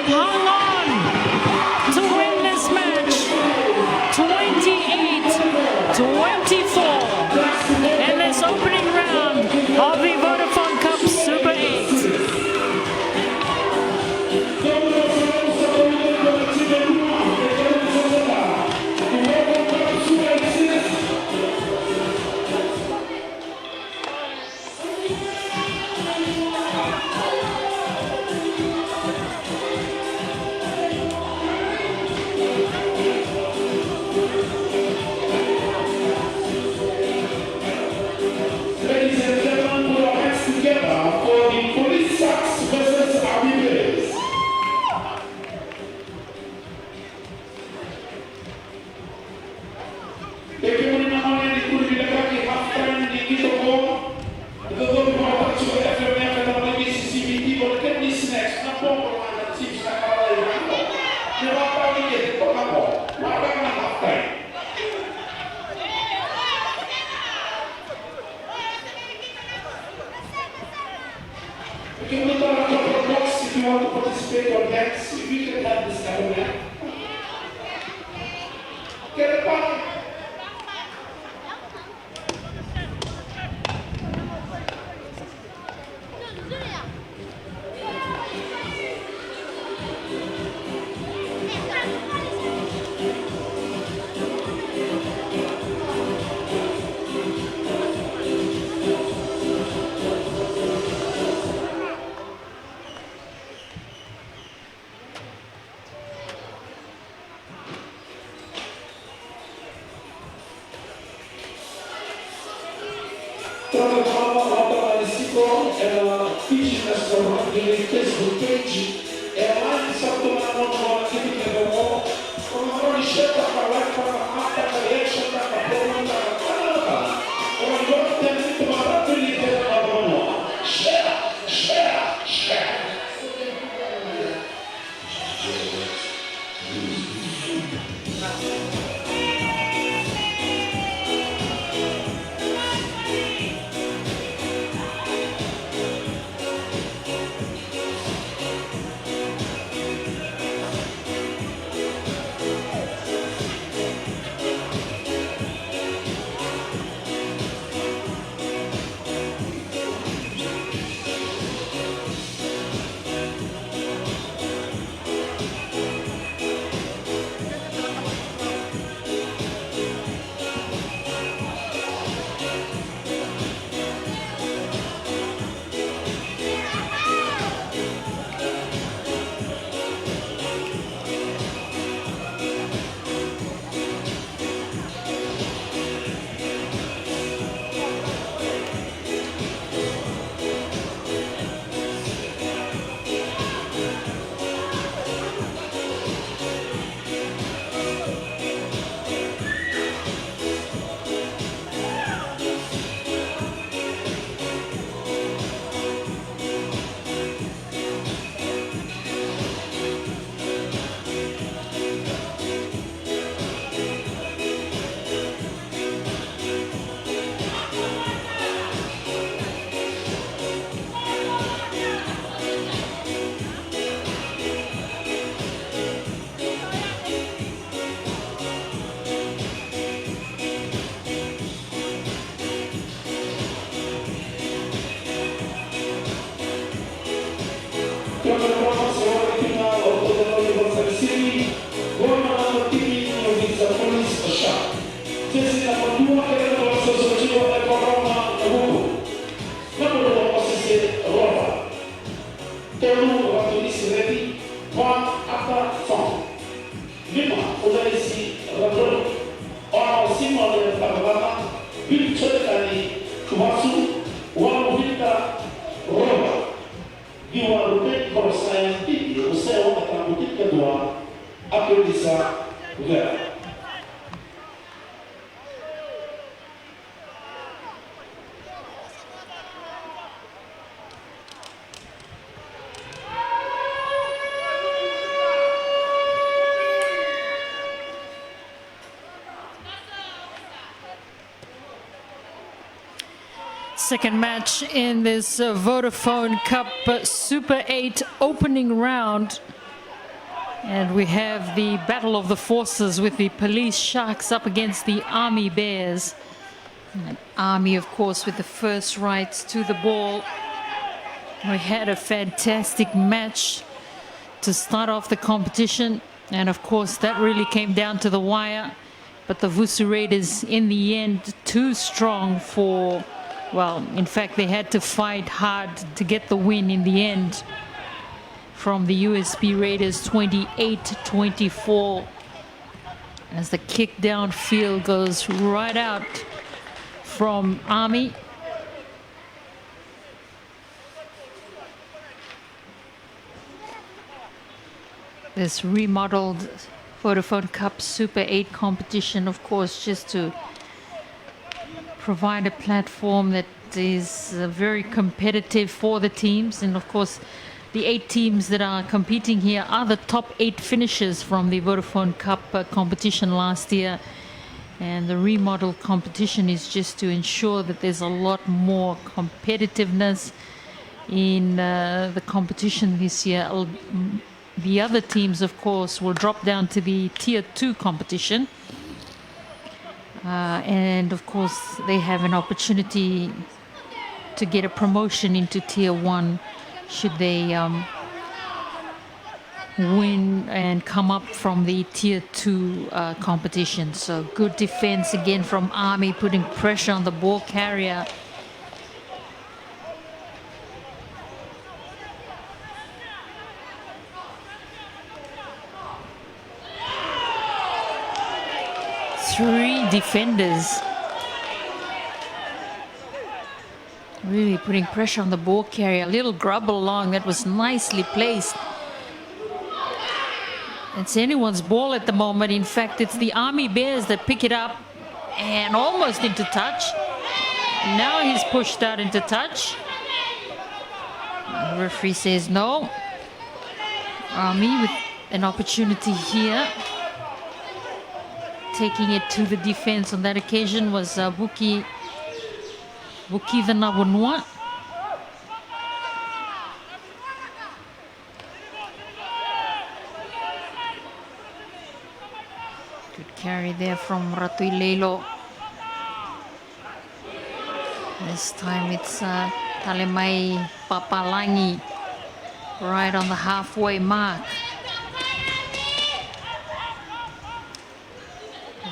have hung on to win this match 28-24 in this opening round of the Vodafone Cup Super 8. Ladies and gentlemen, put our hands together for the Police Sharks versus Army Bears. Bagaimana namanya di kulit lagi half time di Kitoko? Betul bahwa juga FM yang akan lagi CCTV boleh di snacks. Nampak kalau ada chips nak kalah yang nampak. Kenapa ini jadi perkara? Maka half time. You can look on a couple of box if you want to participate or dance. We can have this kind of man. Get it back. Troca de bola, volta para Ciclo, ela finge na sua Facebook page, ela está tomando uma bola aqui no Vodafone, como a bola chega para lá, para a mata, para a chega para a bola, para a ela agora tem muito barato e ele tem uma bola. Chega, chega, chega. Police Sharks. Sisi na kujua kile kinachosociwa na corona huko. Kama ndio sisi roba. Tenu wa polisi ready one after song. Lima polisi robo. Ona sima ya tabaka bil chekani kuwasu wa vita roba. Diwa rupe kwa scientific useo atamutika dua apelisa vera. Second match in this Vodafone Cup Super 8 opening round. And we have the battle of the forces with the Police Sharks up against the Army Bears. And Army, of course, with the first rights to the ball. We had a fantastic match to start off the competition. And of course, that really came down to the wire. But the Vusu Raiders, in the end, too strong for, well, in fact, they had to fight hard to get the win in the end. From the USB Raiders, 28-24. As the kick downfield goes right out from Army. This remodeled Vodafone Cup Super 8 competition, of course, just to provide a platform that is very competitive for the teams. And of course, the 8 teams that are competing here are the top 8 finishers from the Vodafone Cup competition last year. And the remodel competition is just to ensure that there's a lot more competitiveness in the competition this year. The other teams, of course, will drop down to the Tier 2 competition. And of course, they have an opportunity to get a promotion into Tier 1 should they win and come up from the Tier 2 competition. So good defense again from Army, putting pressure on the ball carrier. Three defenders really putting pressure on the ball carrier. A little grub along that was nicely placed. It's anyone's ball at the moment. In fact, it's the Army Bears that pick it up and almost into touch. Now he's pushed out into touch. The referee says no. Army with an opportunity here. Taking it to the defense on that occasion was Vuki Vanabunua. Good carry there from Ratuilelo. This time it's Talemai Papalangi right on the halfway mark.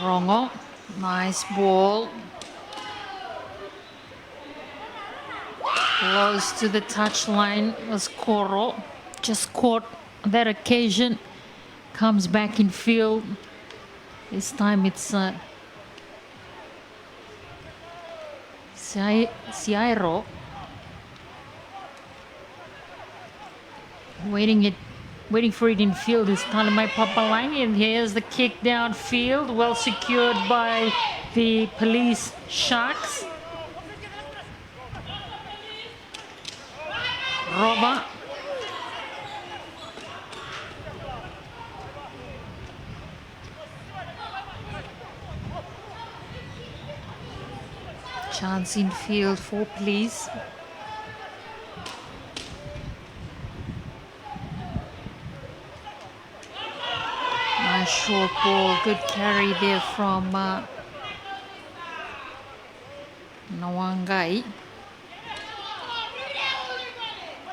Rongo, nice ball. Close to the touchline was Koro. Just caught that occasion. Comes back in field. This time it's Ciairo. Waiting for it in field is Talemai Papalangi, and here's the kick downfield, well secured by the Police Sharks. Roba. Chance in field for Police. Nice short ball, good carry there from Nawangai.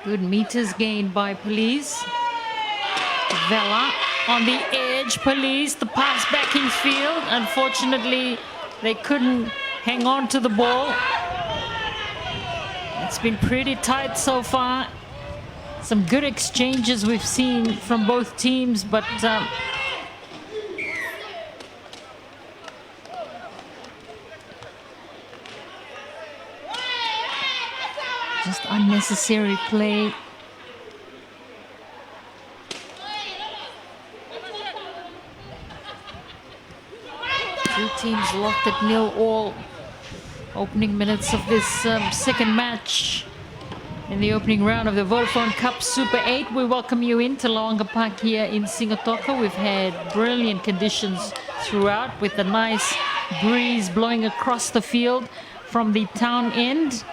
Good meters gained by Police. Vela on the edge, Police, the pass back in field. Unfortunately, they couldn't hang on to the ball. It's been pretty tight so far. Some good exchanges we've seen from both teams, but just unnecessary play. Two teams locked at 0-all. Opening minutes of this second match in the opening round of the Vodafone Cup Super 8. We welcome you into Lawaqa Park here in Singatoka. We've had brilliant conditions throughout with a nice breeze blowing across the field from the town end.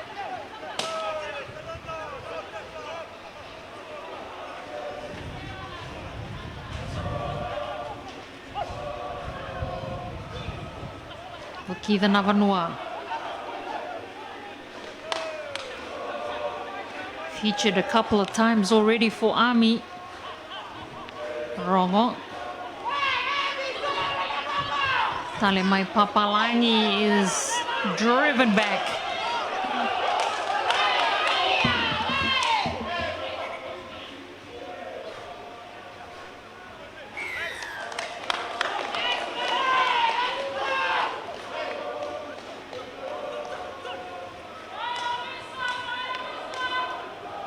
Vakitha Navanua. Featured a couple of times already for Army. Rongo. Talemai Papalangi is driven back.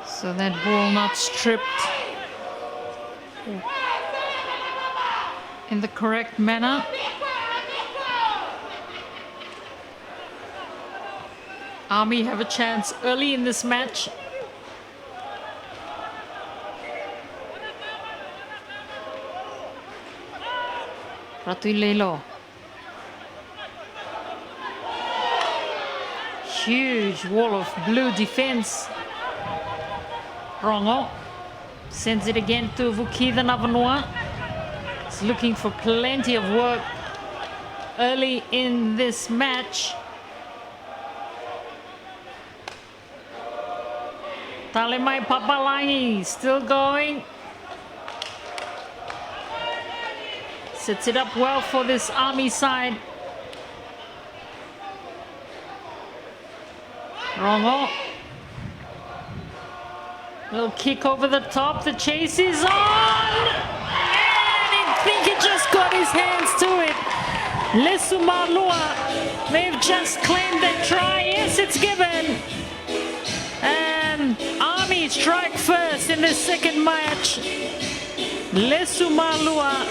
So that ball not stripped in the correct manner. Army have a chance early in this match. Ratuilelo. Huge wall of blue defense. Rongo sends it again to Vakitha Navanua. He's looking for plenty of work early in this match. Talemai Papalangi still going. Sets it up well for this Army side. Rongo. Little kick over the top. The chase is on. And I think he just got his hands to it. Lesumalua. They've just claimed their try. Yes, it's given. And Army strike first in this second match. Lesumalua.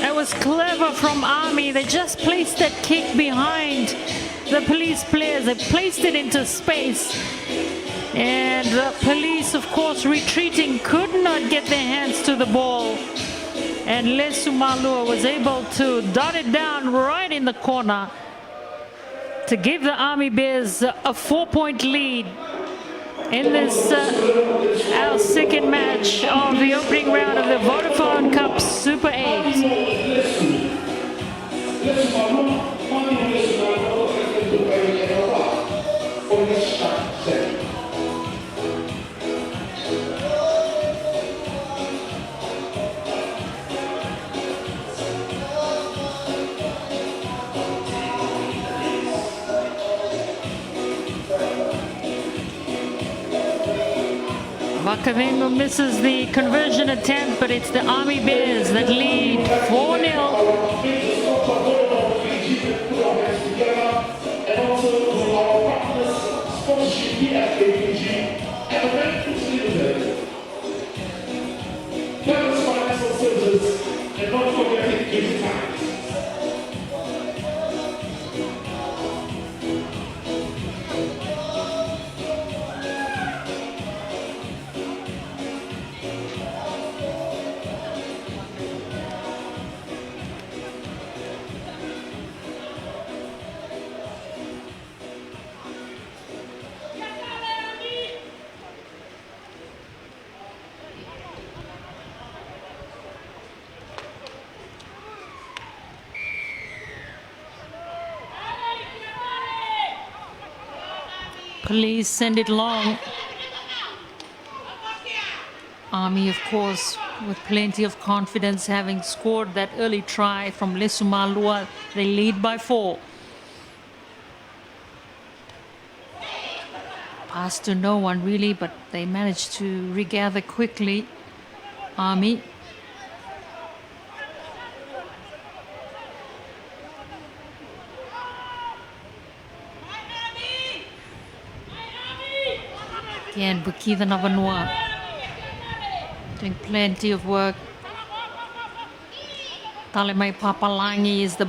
That was clever from Army. They just placed that kick behind the Police players. They placed it into space. And the Police, of course, retreating, could not get their hands to the ball. And Lesumalua was able to dot it down right in the corner to give the Army Bears a 4-point lead in this, our second match of the opening round of the Vodafone Cup Super 8. Wakavengo misses the conversion attempt, but it's the Army Bears that lead 4-0. Police send it long. Army, of course, with plenty of confidence, having scored that early try from Lesumalua. They lead by 4. Pass to no one really, but they managed to regather quickly. Army. Again, Vakitha Navanua doing plenty of work. Talemai Papalangi is the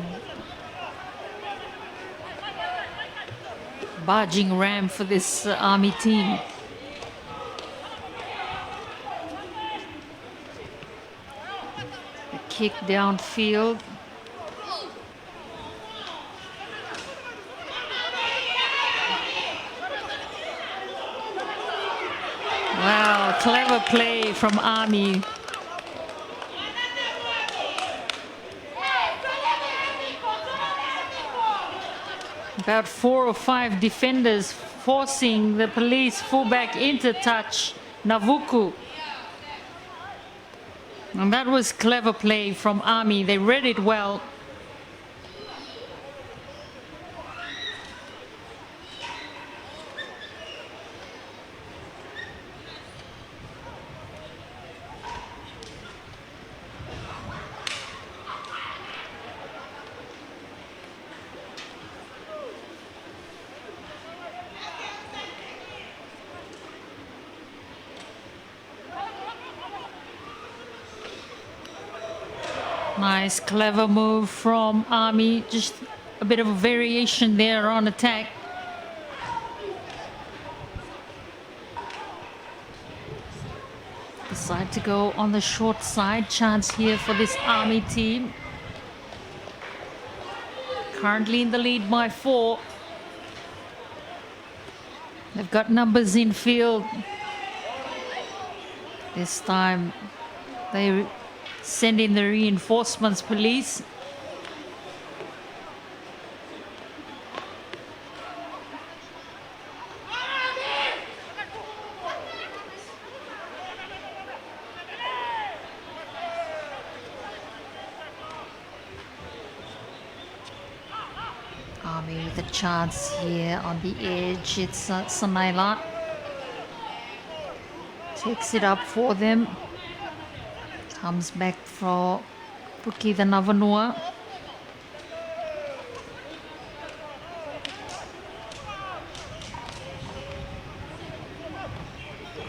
barging ram for this Army team. The kick downfield. Wow, clever play from Army. About 4 or 5 defenders forcing the police fullback into touch, Navuku. And that was clever play from Army. They read it well. Nice, clever move from Army. Just a bit of a variation there on attack. Decide to go on the short side. Chance here for this Army team. Currently in the lead by 4. They've got numbers in field. This time they send in the reinforcements, police. Army with a chance here on the edge. It's Sanaila. Takes it up for them. Comes back for Puki the Navanua.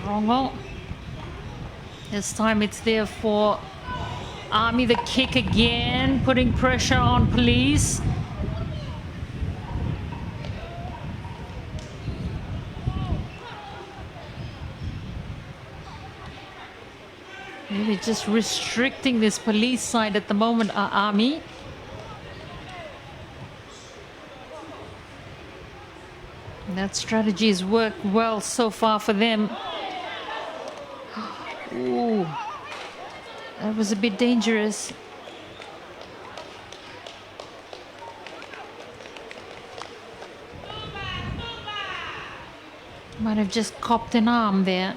Rongo. This time it's there for Army. The kick again, putting pressure on police. Maybe just restricting this police side at the moment, Army. That strategy has worked well so far for them. Ooh, that was a bit dangerous. Might have just copped an arm there.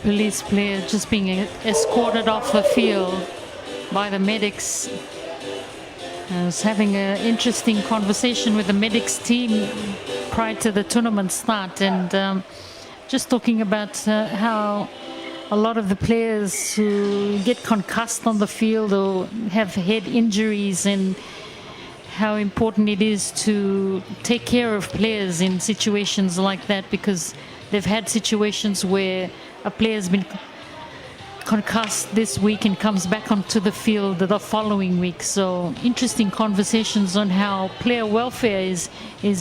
police player just being escorted off the field by the medics. I was having an interesting conversation with the medics team prior to the tournament start, and just talking about how a lot of the players who get concussed on the field or have head injuries, and how important it is to take care of players in situations like that, because they've had situations where a player's been concussed this week and comes back onto the field the following week. So interesting conversations on how player welfare is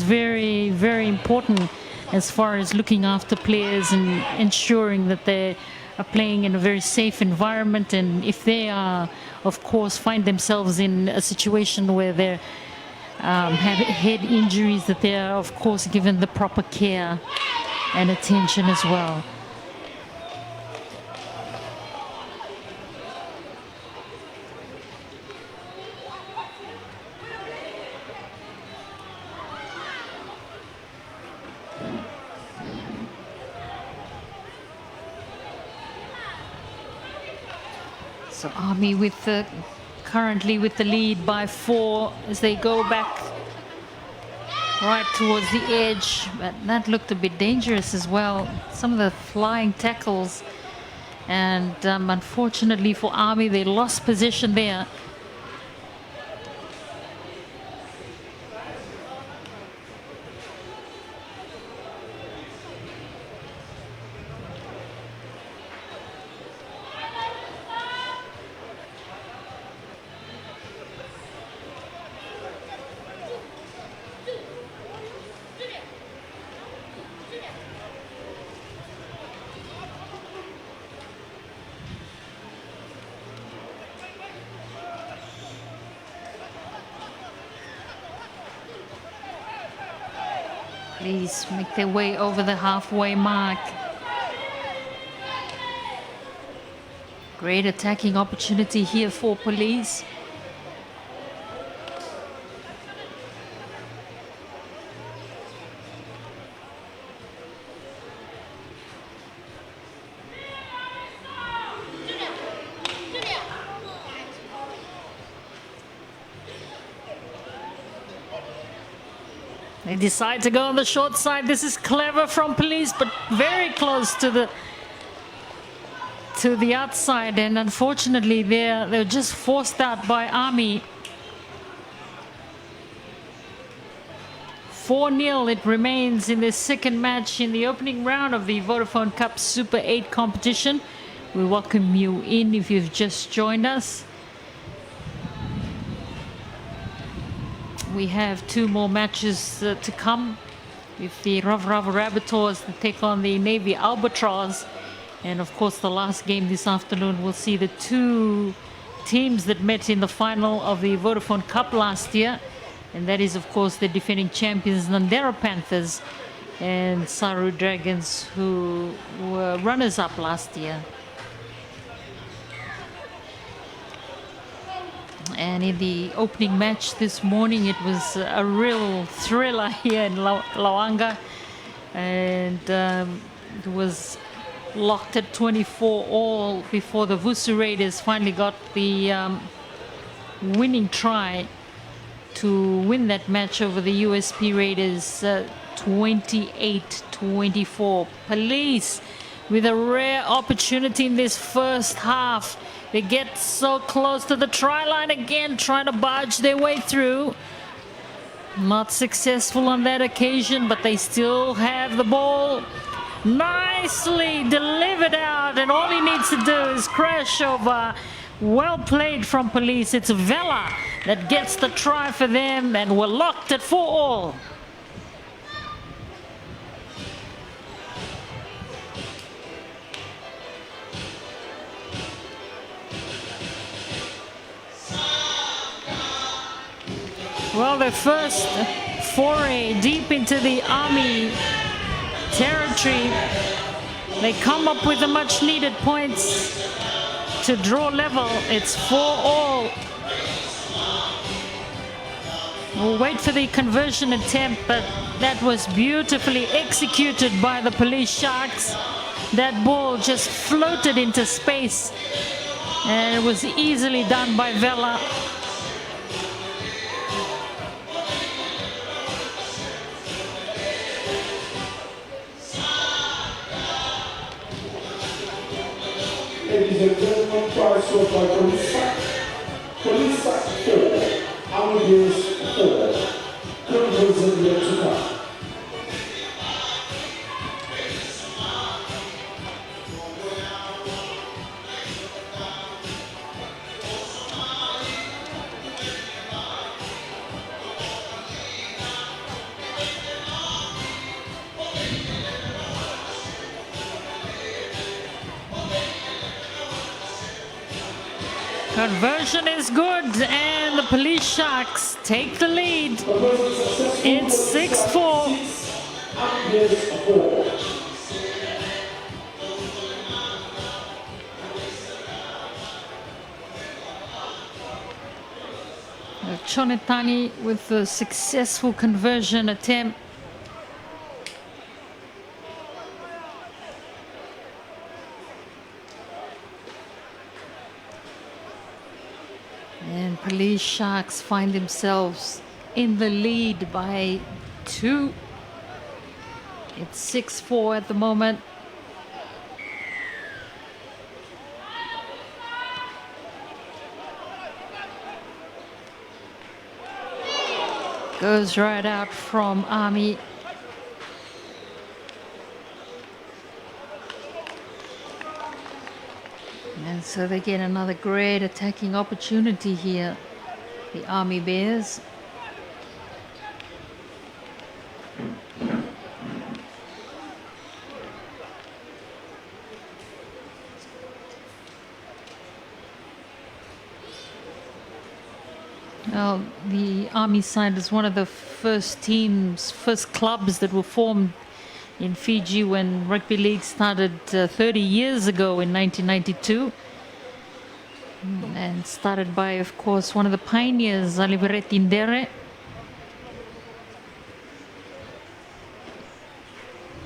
very, very important as far as looking after players and ensuring that they are playing in a very safe environment. And if they are, of course, find themselves in a situation where they're have head injuries, that they are, of course, given the proper care and attention as well. So Army with the currently with the lead by 4 as they go back right towards the edge, but that looked a bit dangerous as well. Some of the flying tackles, and unfortunately for Army, they lost possession there. Please make their way over the halfway mark. Great attacking opportunity here for Police. They decide to go on the short side. This is clever from Police, but very close to the outside, and unfortunately they're just forced out by Army. 4-0 it remains in the second match in the opening round of the Vodafone Cup Super 8 competition. We welcome you in if you've just joined us. We have 2 more matches to come with the Rav Rabbitohs to take on the Navy Albatross. And of course, the last game this afternoon will see the 2 teams that met in the final of the Vodafone Cup last year. And that is, of course, the defending champions Nandera Panthers and Saru Dragons, who were runners-up last year. And in the opening match this morning, it was a real thriller here in Lawaqa, and it was locked at 24-all before the Vusu Raiders finally got the winning try to win that match over the USP Raiders 28-24. Police with a rare opportunity in this first half. They get so close to the try line again, trying to barge their way through. Not successful on that occasion, but they still have the ball. Nicely delivered out, and all he needs to do is crash over. Well played from Police. It's Vela that gets the try for them, and we're locked at 4-all. Well, their first foray deep into the Army territory. They come up with the much needed points to draw level. It's 4-all. We'll wait for the conversion attempt, but that was beautifully executed by the Police Sharks. That ball just floated into space, and it was easily done by Vela. Ladies and gentlemen, try so by Police Sharks. Police Sharks 4, Army Bears 4. Conversion yet to come. Conversion is good, and the Police Sharks take the lead. It's 6-4. Chonetani with a successful conversion attempt. And Police Sharks find themselves in the lead by 2. It's 6-4 at the moment. Goes right out from Army. And so they get another great attacking opportunity here, the Army Bears. Well, the Army side is one of the first clubs that were formed in Fiji when rugby league started 30 years ago in 1992. And started by, of course, one of the pioneers, Alivere Tindere,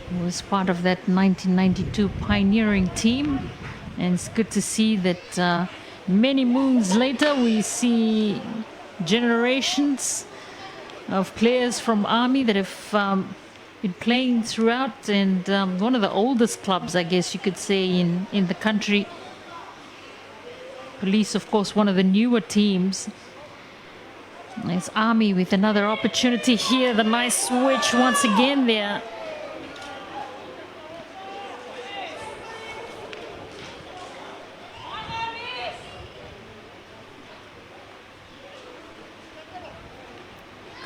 who was part of that 1992 pioneering team. And it's good to see that many moons later we see generations of players from Army that have been playing throughout, and one of the oldest clubs, I guess you could say, in the country. Police, of course, one of the newer teams. It's Army with another opportunity here. The nice switch once again there.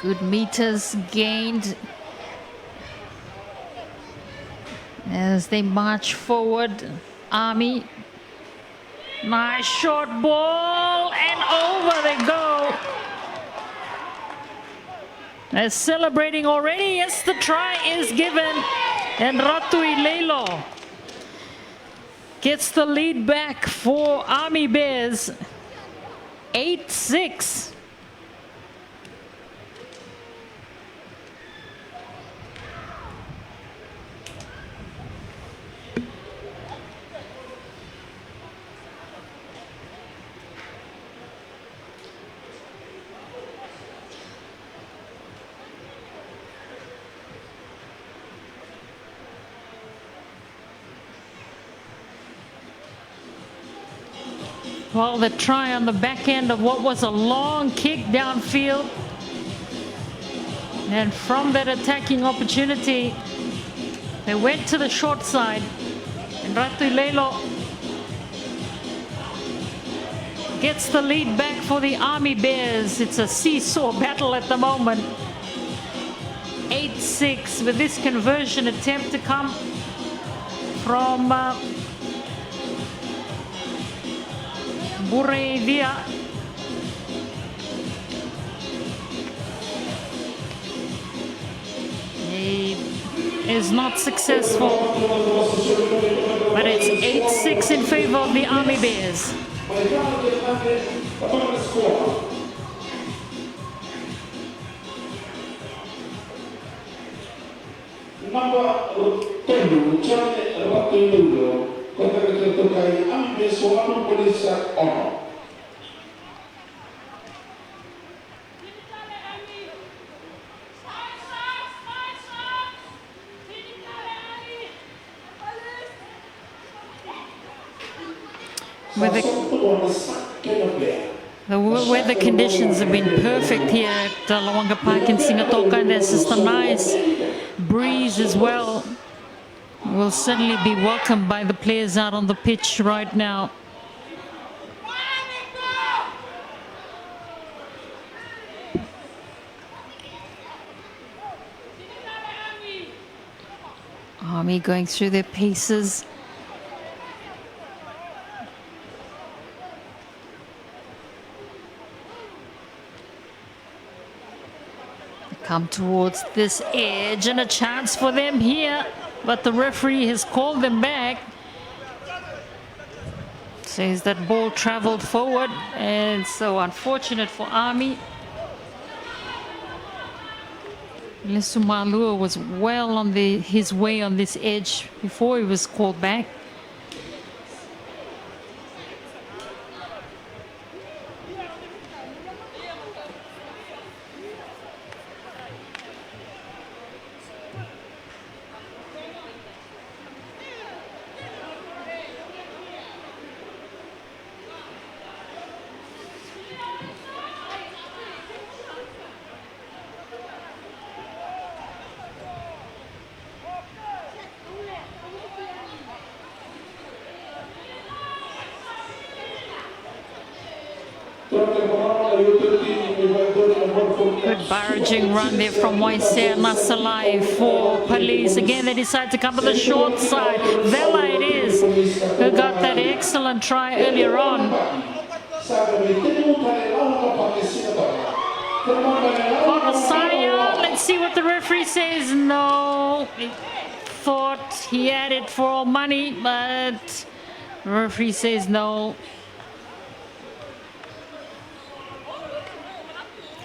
Good meters gained as they march forward. Army. Nice short ball, and over they go. They're celebrating already. Yes, the try is given, and Ratu Ileilo gets the lead back for Army Bears. 8-6. Well, the try on the back end of what was a long kick downfield. And from that attacking opportunity, they went to the short side. And Ratu Ileilo gets the lead back for the Army Bears. It's a seesaw battle at the moment. 8-6 with this conversion attempt to come from Bureivia. He is not successful, but it's 8-6 in favor of the Army Bears. Number tolu, Charlie Rapido, Kotakai, I'm Miss One Police Honor. The weather conditions have been perfect here at Lawaqa Park in Singatoka, and there's just a nice breeze as well. Will certainly be welcomed by the players out on the pitch right now. Army going through their paces. Come towards this edge, and a chance for them here, but the referee has called them back. Says that ball traveled forward, and so unfortunate for Army. Lesumalua was well on his way on this edge before he was called back. Good barraging run there from Waisea Masalai for Police. Again, they decide to come to the short side. Vela it is, who got that excellent try earlier on. Korosaya, let's see what the referee says. No, he thought he had it for all money, but the referee says no.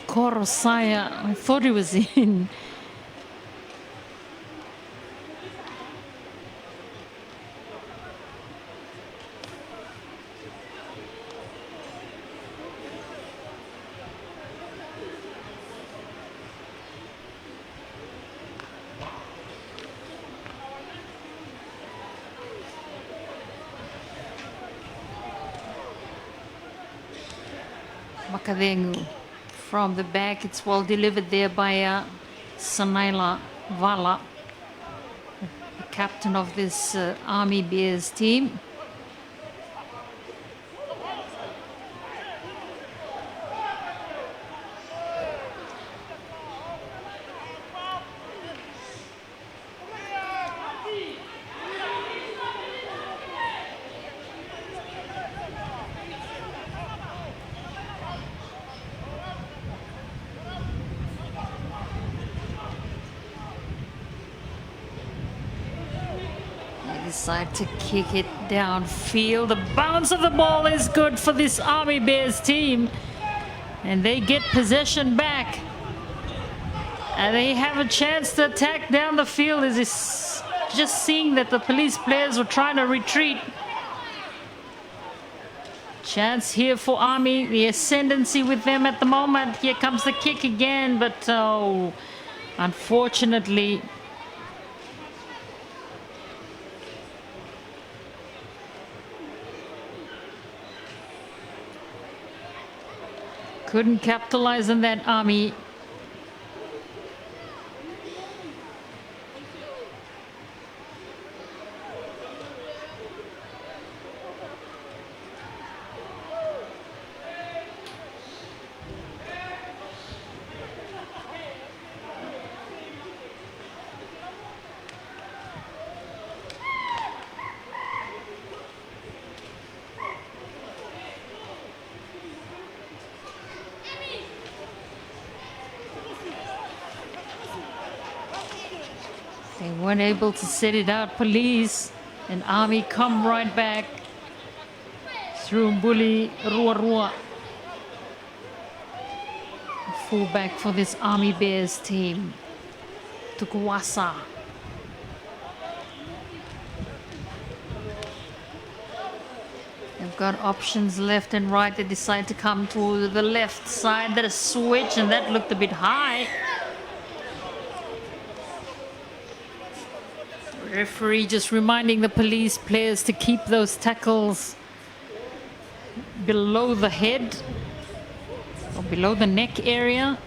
Korosaya, I thought he was in. Makadengu. From the back, it's well delivered there by Sanaila Vala, the captain of this Army Bears team. Decide to kick it downfield. The bounce of the ball is good for this Army Bears team, and they get possession back, and they have a chance to attack down the field. Is just seeing that the Police players were trying to retreat. Chance here for Army, the ascendancy with them at the moment. Here comes the kick again, but oh, unfortunately couldn't capitalize on that Army. They weren't able to set it out. Police and Army come right back through Mbuli Rua. Fullback for this Army Bears team, Tukuwasa. They've got options left and right. They decide to come to the left side. That is switch, and that looked a bit high. Referee just reminding the police players to keep those tackles below the head or below the neck area.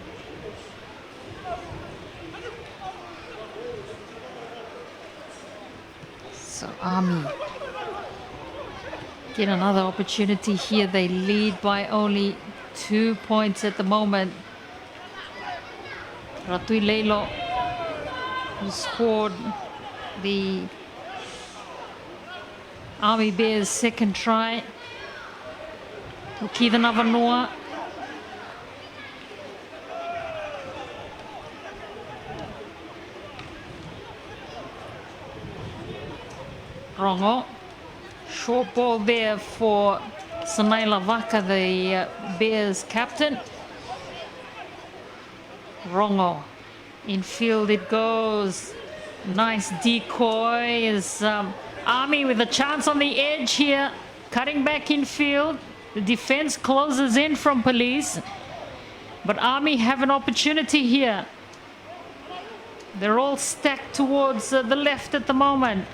So Army get another opportunity here. They lead by only 2 points at the moment. Ratui Leilo, who scored the Army Bears' second try. Uki the Navanua. Rongo. Short ball there for Sanai Lawaqa, the Bears captain. Rongo. Infield it goes. Nice decoy is Army with a chance on the edge here. Cutting back infield. The defense closes in from Police. But Army have an opportunity here. They're all stacked towards the left at the moment.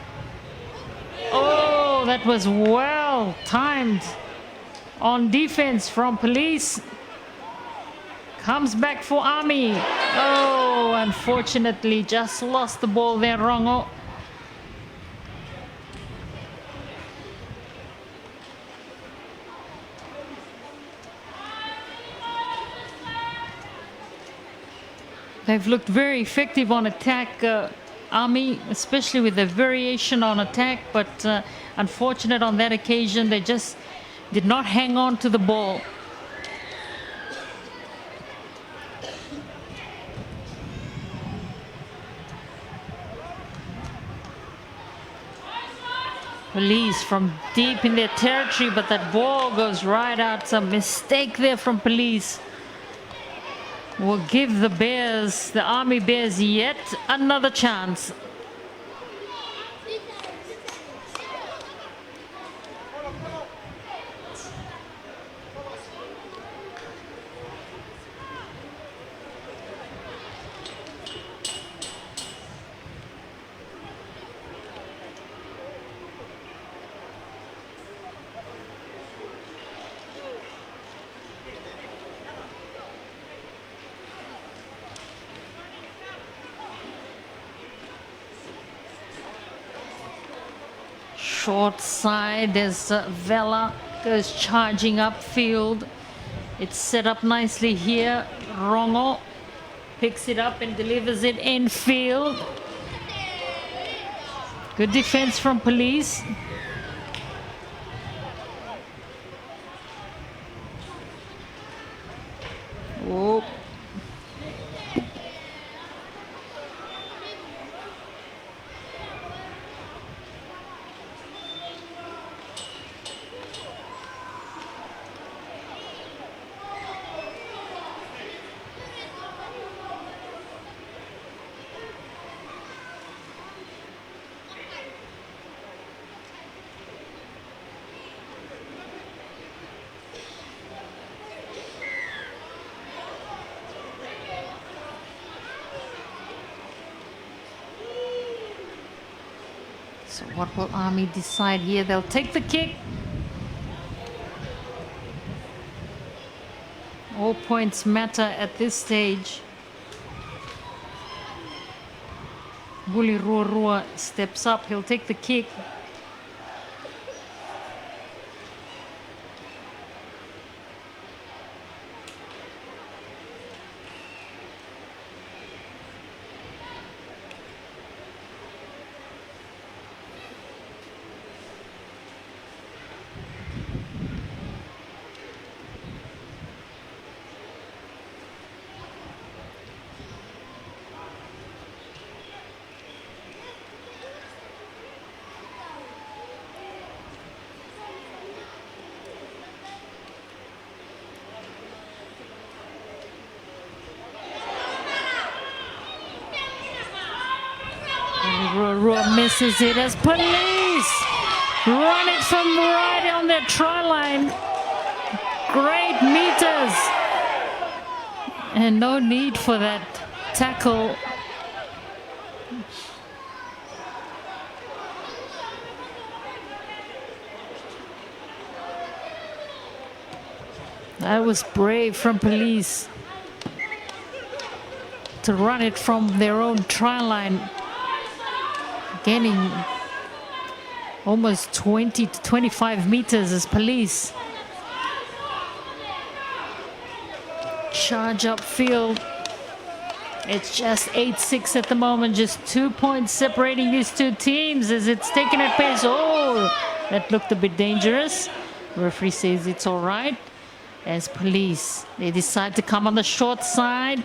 Oh, that was well timed on defense from Police. Comes back for Army. Oh, unfortunately, just lost the ball there, Rongo. They've looked very effective on attack, Army, especially with the variation on attack, but unfortunate on that occasion, they just did not hang on to the ball. Police from deep in their territory, but that ball goes right out. It's a mistake there from Police. Will give the Bears, the Army Bears, yet another chance. Short side as Vela goes charging upfield. It's set up nicely here. Rongo picks it up and delivers it infield. Good defense from Police. Oh. So what will Army decide here? They'll take the kick. All points matter at this stage. Buli Rua steps up. He'll take the kick. Rua misses it as Police Run it from right on their try line. Great meters. And no need for that tackle. That was brave from Police to run it from their own try line, gaining almost 20 to 25 meters as Police charge upfield. It's just 8-6 at the moment, just 2 points separating these two teams as it's taken at pace. Oh, that looked a bit dangerous. Referee says it's all right. As Police, they decide to come on the short side.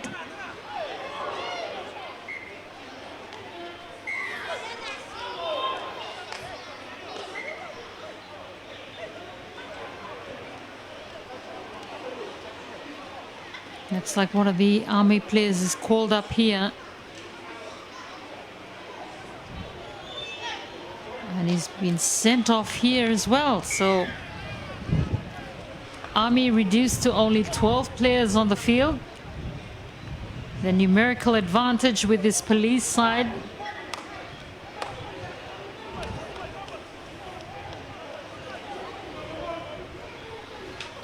Looks like one of the Army players is called up here. And he's been sent off here as well. So Army reduced to only 12 players on the field. The numerical advantage with this Police side.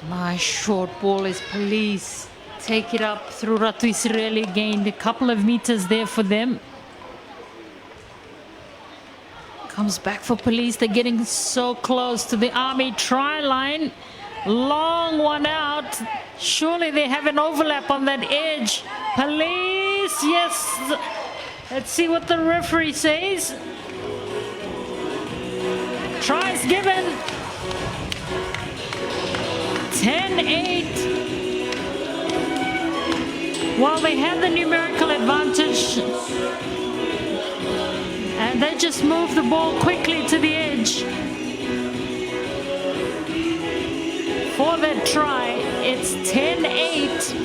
Nice short ball is Police. Take it up through Ratu Israeli, gained a couple of meters there for them. Comes back for Police. They're getting so close to the Army try line. Long one out. Surely they have an overlap on that edge. Police, yes. Let's see what the referee says. Tries given. 10-8. Well, they have the numerical advantage. And they just move the ball quickly to the edge. For that try, it's 10-8.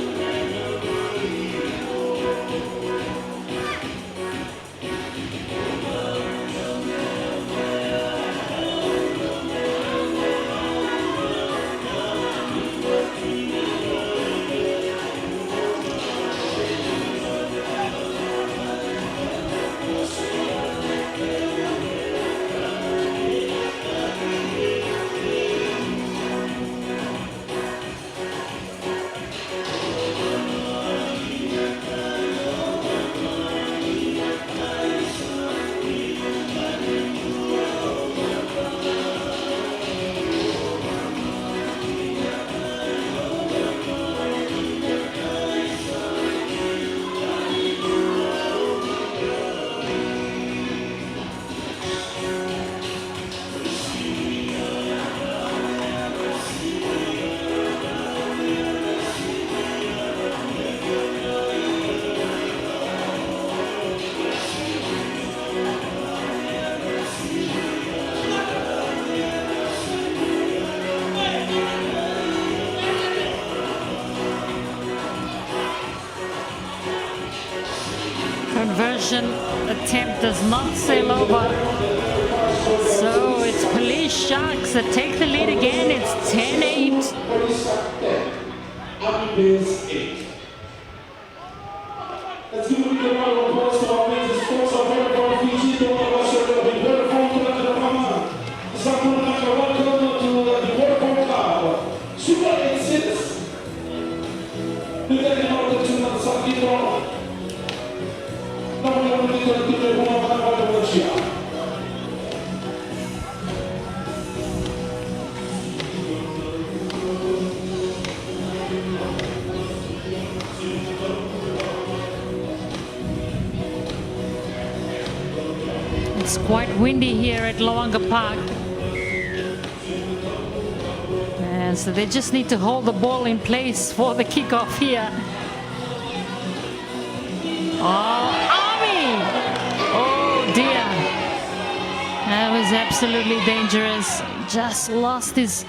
Conversion attempt does not sail over. So it's Police Sharks that take the lead again. It's 10-8. Let's give a big round of applause to our amazing sponsor, Vodafone, Fiji, Vodafone, welcome to the Vodafone Club. Super 86. We're taking out the tune of some people. It's quite windy here at Lawaqa Park. And so they just need to hold the ball in place for the kickoff here. Oh, Army! Oh dear. That was absolutely dangerous. Just lost his...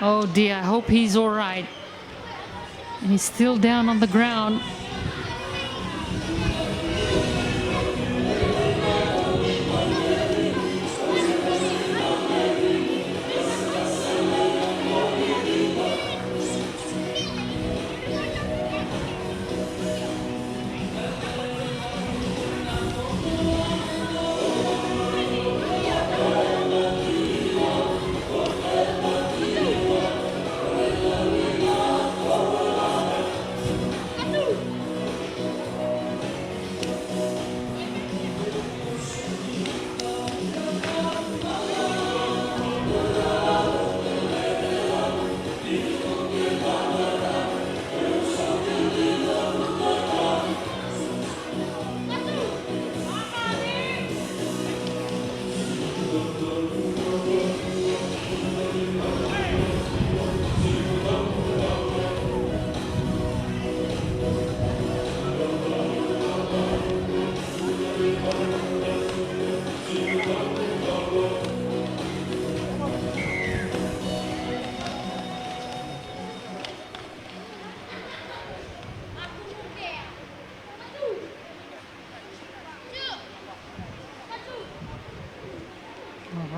Oh dear, I hope he's all right. And he's still down on the ground.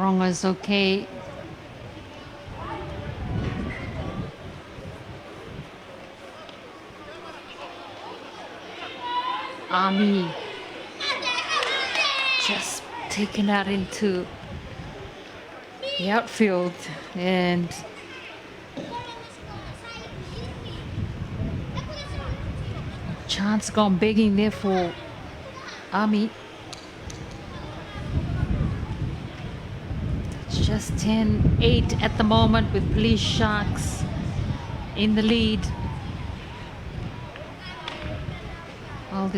Ronga's okay. Army just taken out into the outfield, and chance gone begging there for Army. It's just 10-8 at the moment with Police Sharks in the lead. Well,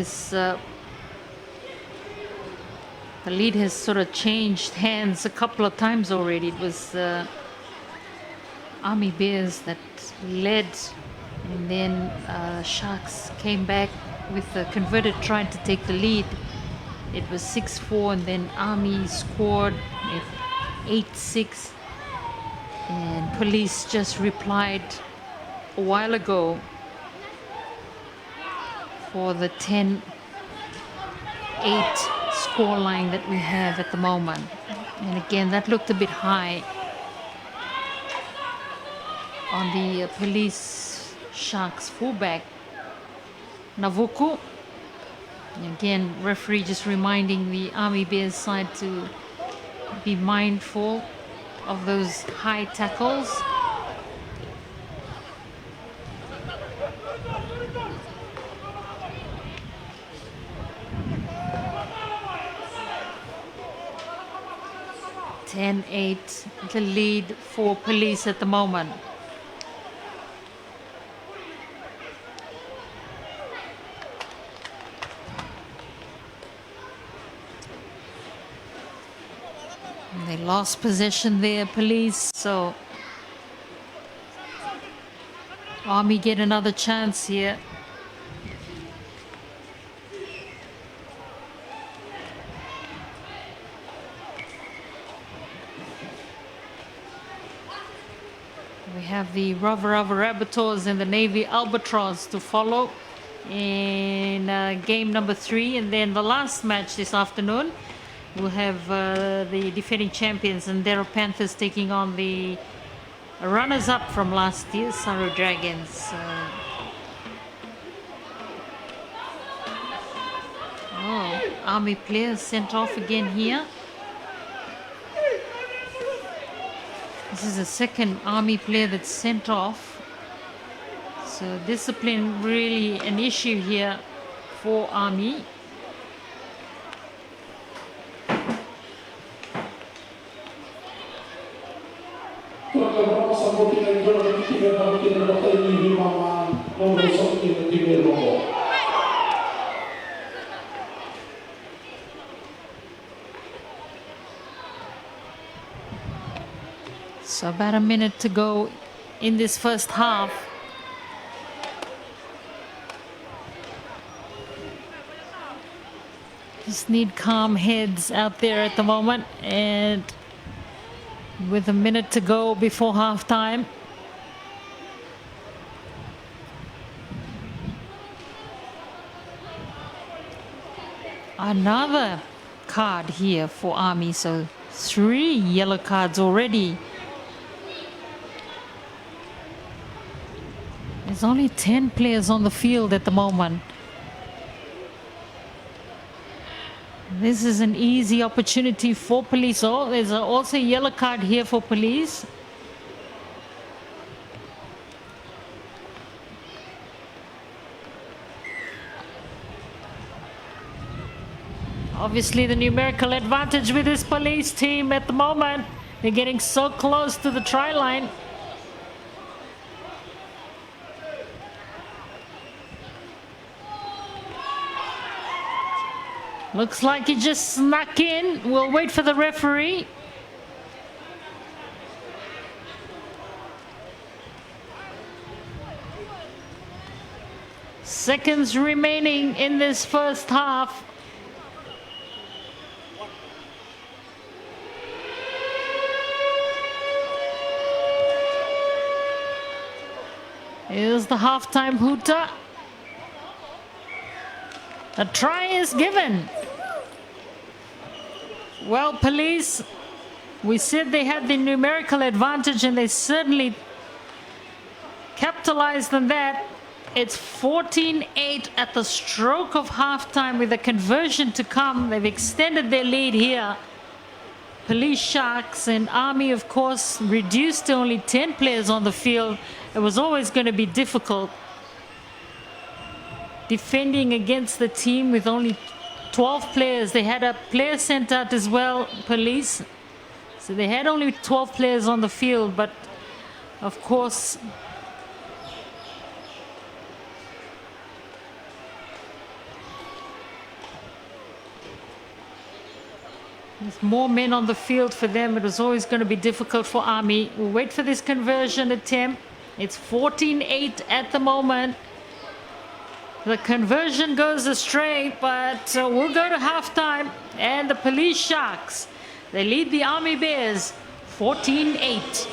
the lead has sort of changed hands a couple of times already. It was Army Bears that led, and then Sharks came back with a converted try to take the lead. It was 6-4, and then Army scored at 8-6, and Police just replied a while ago for the 10-8 scoreline that we have at the moment. And again, that looked a bit high on the Police Sharks fullback, Navuku. And again, referee just reminding the Army Bears side to be mindful of those high tackles. (10-8) the lead for Police at the moment. And they lost possession there, Police, so Army get another chance here. We have the Rover Rabbitohs and the Navy Albatross to follow in game number 3. And then the last match this afternoon, we'll have the defending champions and Darrow Panthers taking on the runners-up from last year, Saru Dragons. Army players sent off again here. This is the second Army player that's sent off. So discipline really an issue here for Army. So about a minute to go in this first half. Just need calm heads out there at the moment, and with a minute to go before halftime. Another card here for Army, so 3 yellow cards already. There's only 10 players on the field at the moment. This is an easy opportunity for Police. Oh, there's also a yellow card here for Police. Obviously the numerical advantage with this Police team at the moment. They're getting so close to the try line. Looks like he just snuck in. We'll wait for the referee. Seconds remaining in this first half. Here's the halftime hooter. A try is given. Well, Police We said they had the numerical advantage, and they certainly capitalized on that. It's 14-8 at the stroke of halftime with a conversion to come. They've extended their lead here. Police Sharks and Army, of course, reduced to only 10 players on the field. It was always going to be difficult defending against the team with only 12 players. They had a player sent out as well, Police. So they had only 12 players on the field, but of course, there's more men on the field for them. It was always going to be difficult for Army. We'll wait for this conversion attempt. It's 14-8 at the moment. The conversion goes astray, but we'll go to halftime. And the Police Sharks, they lead the Army Bears 14-8.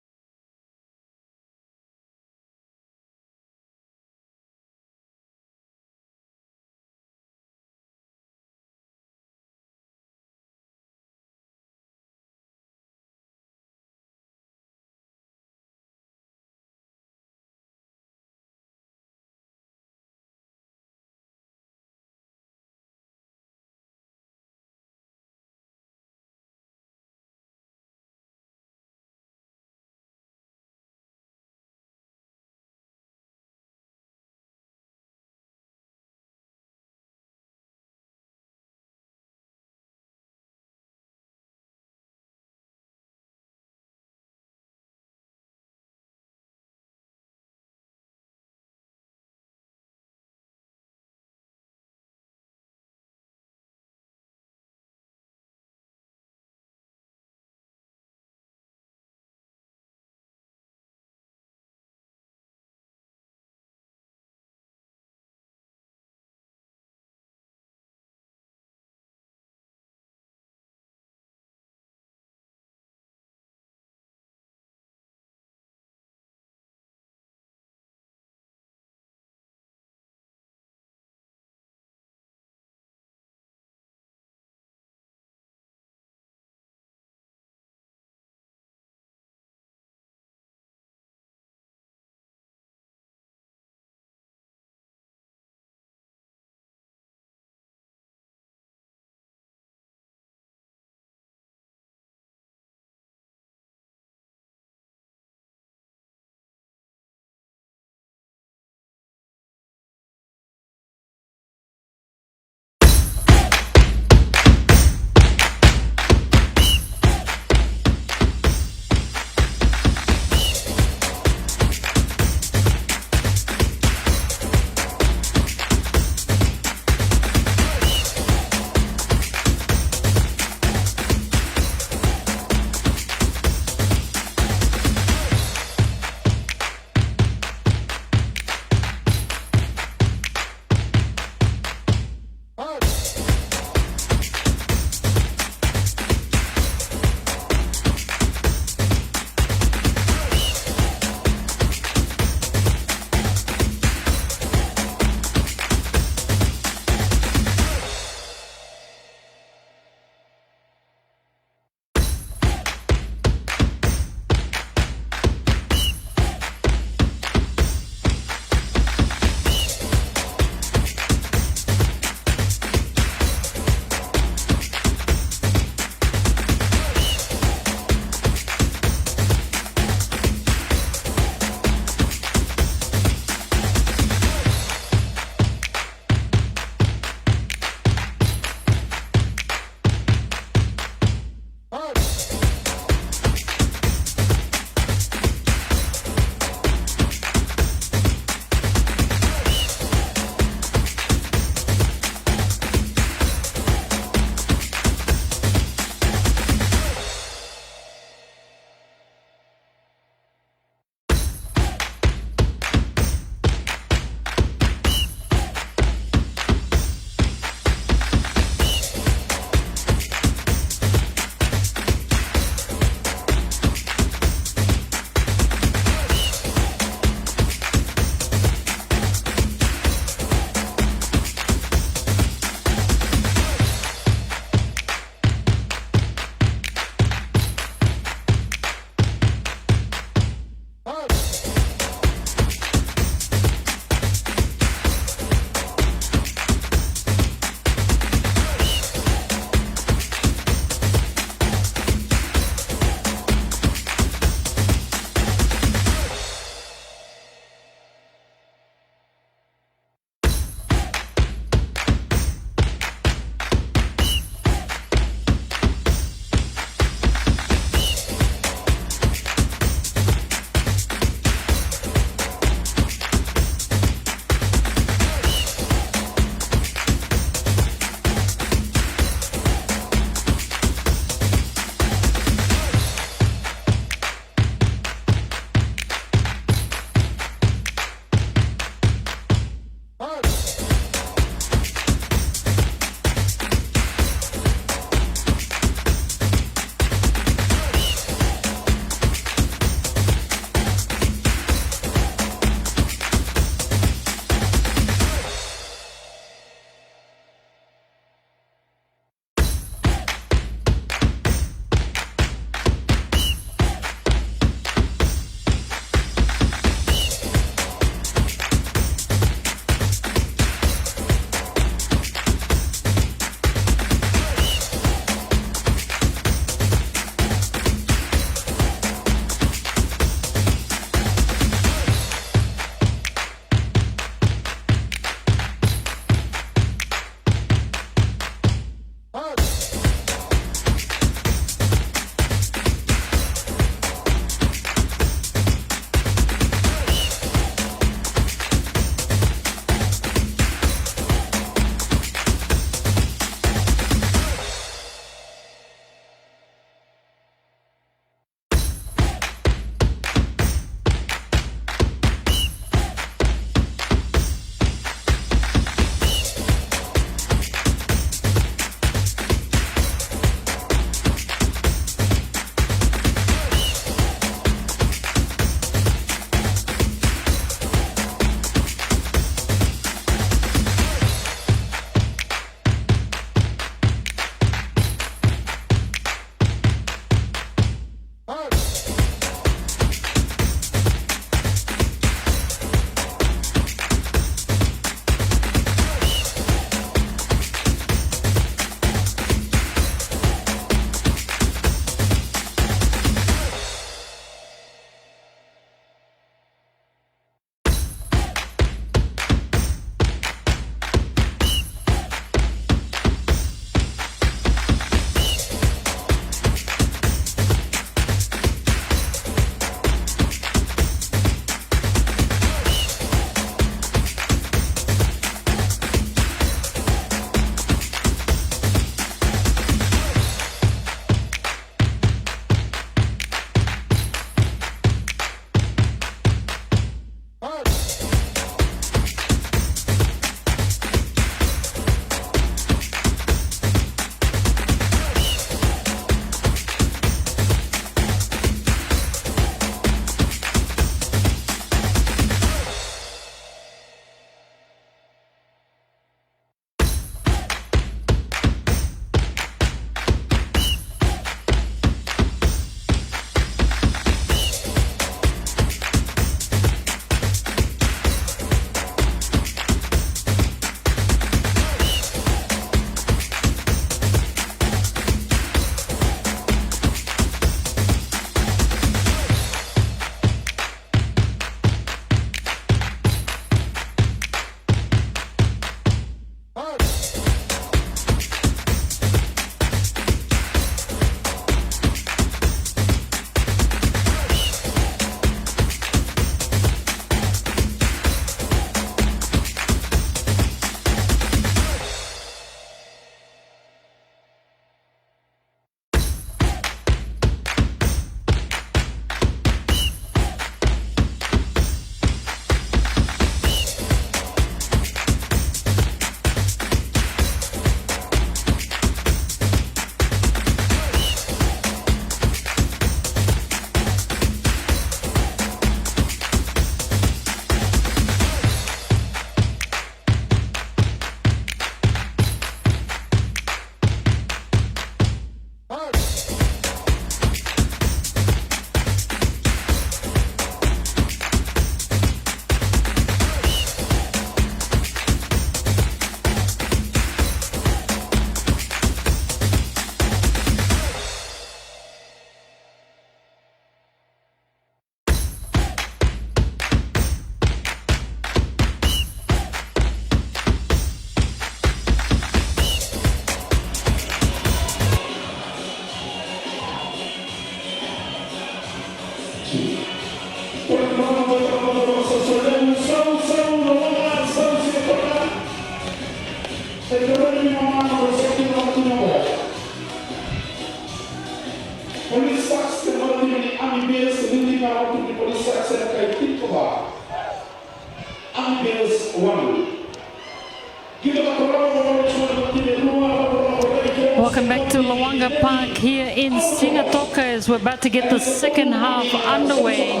Welcome back to Lawaqa Park here in Singatoka as we're about to get the second half underway.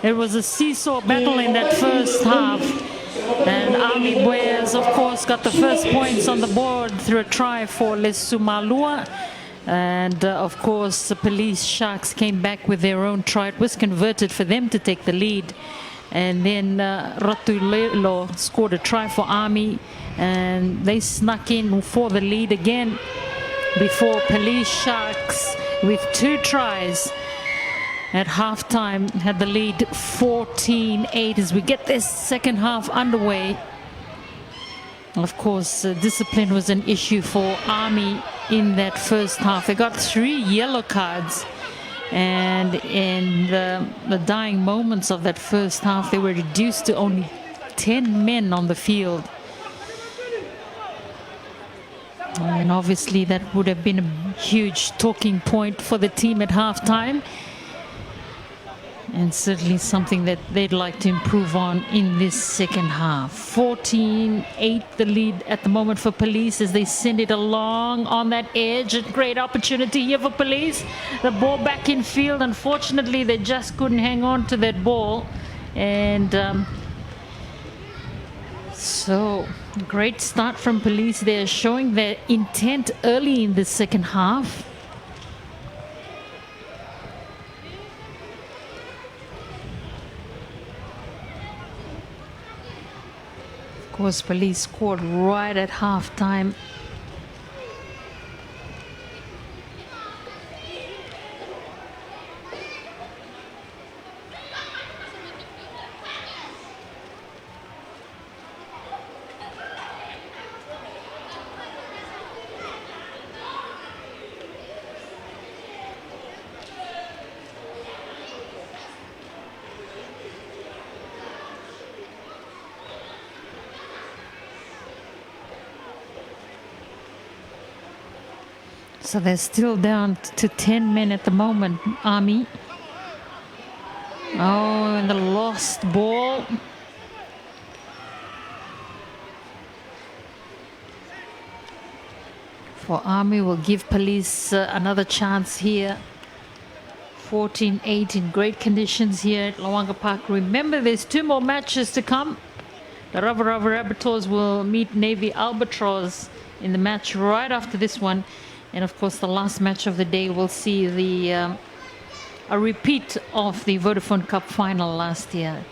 It was a seesaw battle in that first half. And Army Boys, of course, got the first points on the board through a try for Lesumalua. And of course, the Police Sharks came back with their own try. It was converted for them to take the lead. And then Ratulelo scored a try for Army. And they snuck in for the lead again before Police Sharks, with 2 tries at halftime, had the lead 14-8 as we get this second half underway. Of course, discipline was an issue for Army in that first half. They got 3 yellow cards, and in the dying moments of that first half, they were reduced to only 10 men on the field. And obviously that would have been a huge talking point for the team at halftime, and certainly something that they'd like to improve on in this second half. 14-8 the lead at the moment for Police as they send it along on that edge. A great opportunity here for Police. The ball back in field. Unfortunately, they just couldn't hang on to that ball. And so great start from Police there, showing their intent early in the second half. Of course, Police scored right at halftime. So they're still down to 10 men at the moment, Army. Oh, and the lost ball. For Army will give Police another chance here. 14-8 in great conditions here at Lawaqa Park. Remember, there's 2 more matches to come. The Rubber Rabbitohs will meet Navy Albatross in the match right after this one. And of course, the last match of the day will see a repeat of the Vodafone Cup final last year.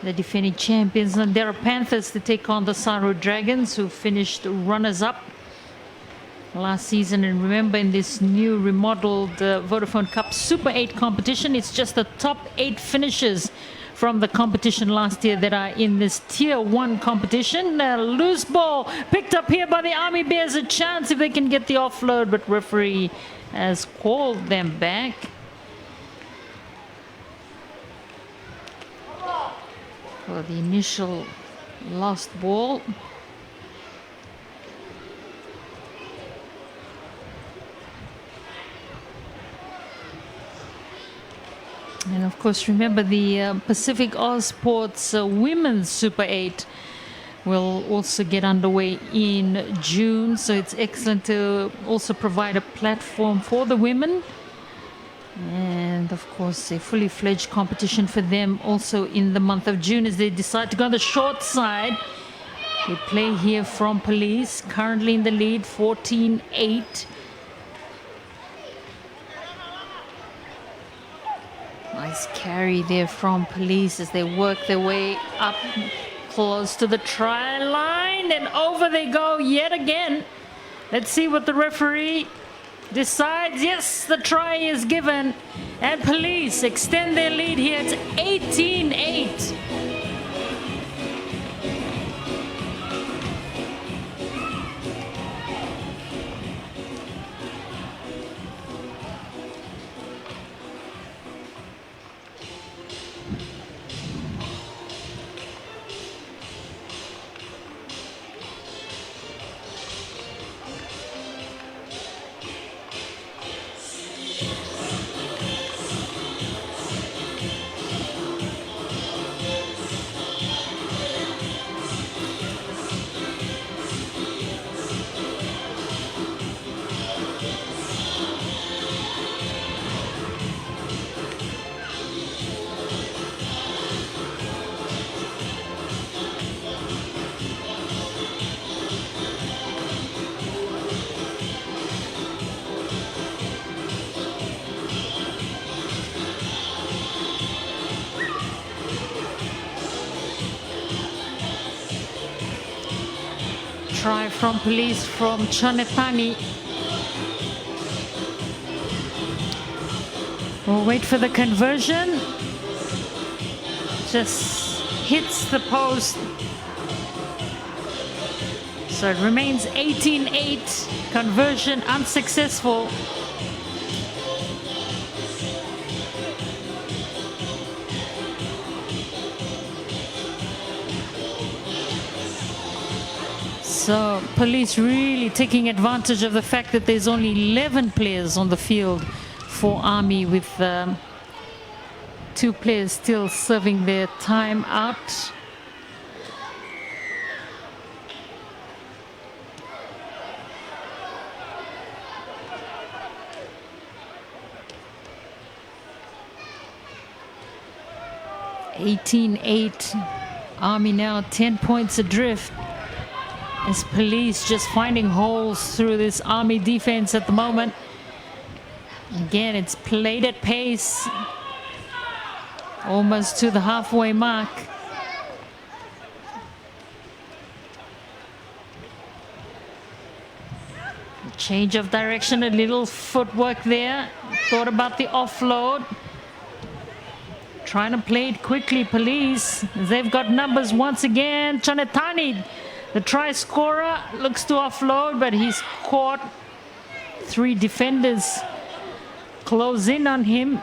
The defending champions, Nandera Panthers, to take on the Saru Dragons, who finished runners-up last season. And remember, in this new remodeled Vodafone Cup Super 8 competition, it's just the top 8 finishers from the competition last year that are in this Tier 1 competition. Loose ball picked up here by the Army Bears. A chance if they can get the offload, but referee has called them back. For the initial lost ball. And of course, remember the Pacific Oz Sports Women's Super 8 will also get underway in June. So it's excellent to also provide a platform for the women. And of course, a fully fledged competition for them also in the month of June as they decide to go on the short side. They play here from Police, currently in the lead, 14-8. Nice carry there from Police as they work their way up close to the try line, and over they go yet again. Let's see what the referee decides. Yes, the try is given, and Police extend their lead here. It's 18-8. try from Police from Chanetani. We'll wait for the conversion. Just hits the post. So it remains 18-8. Conversion unsuccessful. So Police really taking advantage of the fact that there's only 11 players on the field for Army, with 2 players still serving their time out. (18-8). Army now 10 points adrift, as Police just finding holes through this Army defense at the moment. Again, it's played at pace, almost to the halfway mark. Change of direction, a little footwork there. Thought about the offload. Trying to play it quickly, Police. They've got numbers once again. Chanetani, the try scorer, looks to offload, but he's caught. 3 defenders close in on him.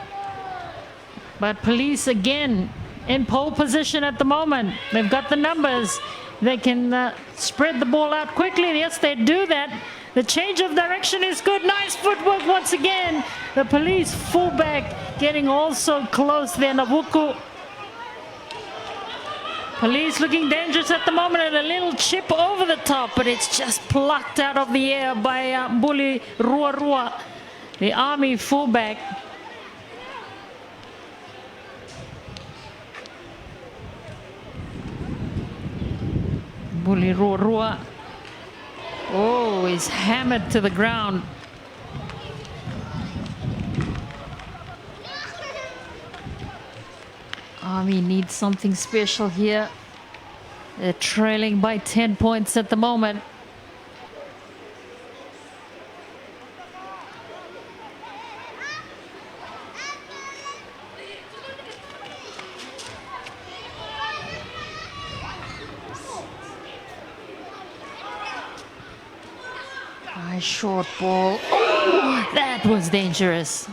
But Police again in pole position at the moment. They've got the numbers. They can spread the ball out quickly. Yes, they do that. The change of direction is good. Nice footwork once again. The Police fullback getting also close there, Nabuku. Police looking dangerous at the moment, and a little chip over the top, but it's just plucked out of the air by Mbuli Ruarua, the Army fullback. Mbuli Ruarua. Oh, he's hammered to the ground. Army needs something special here. They're trailing by 10 points at the moment. High short ball. Oh, that was dangerous.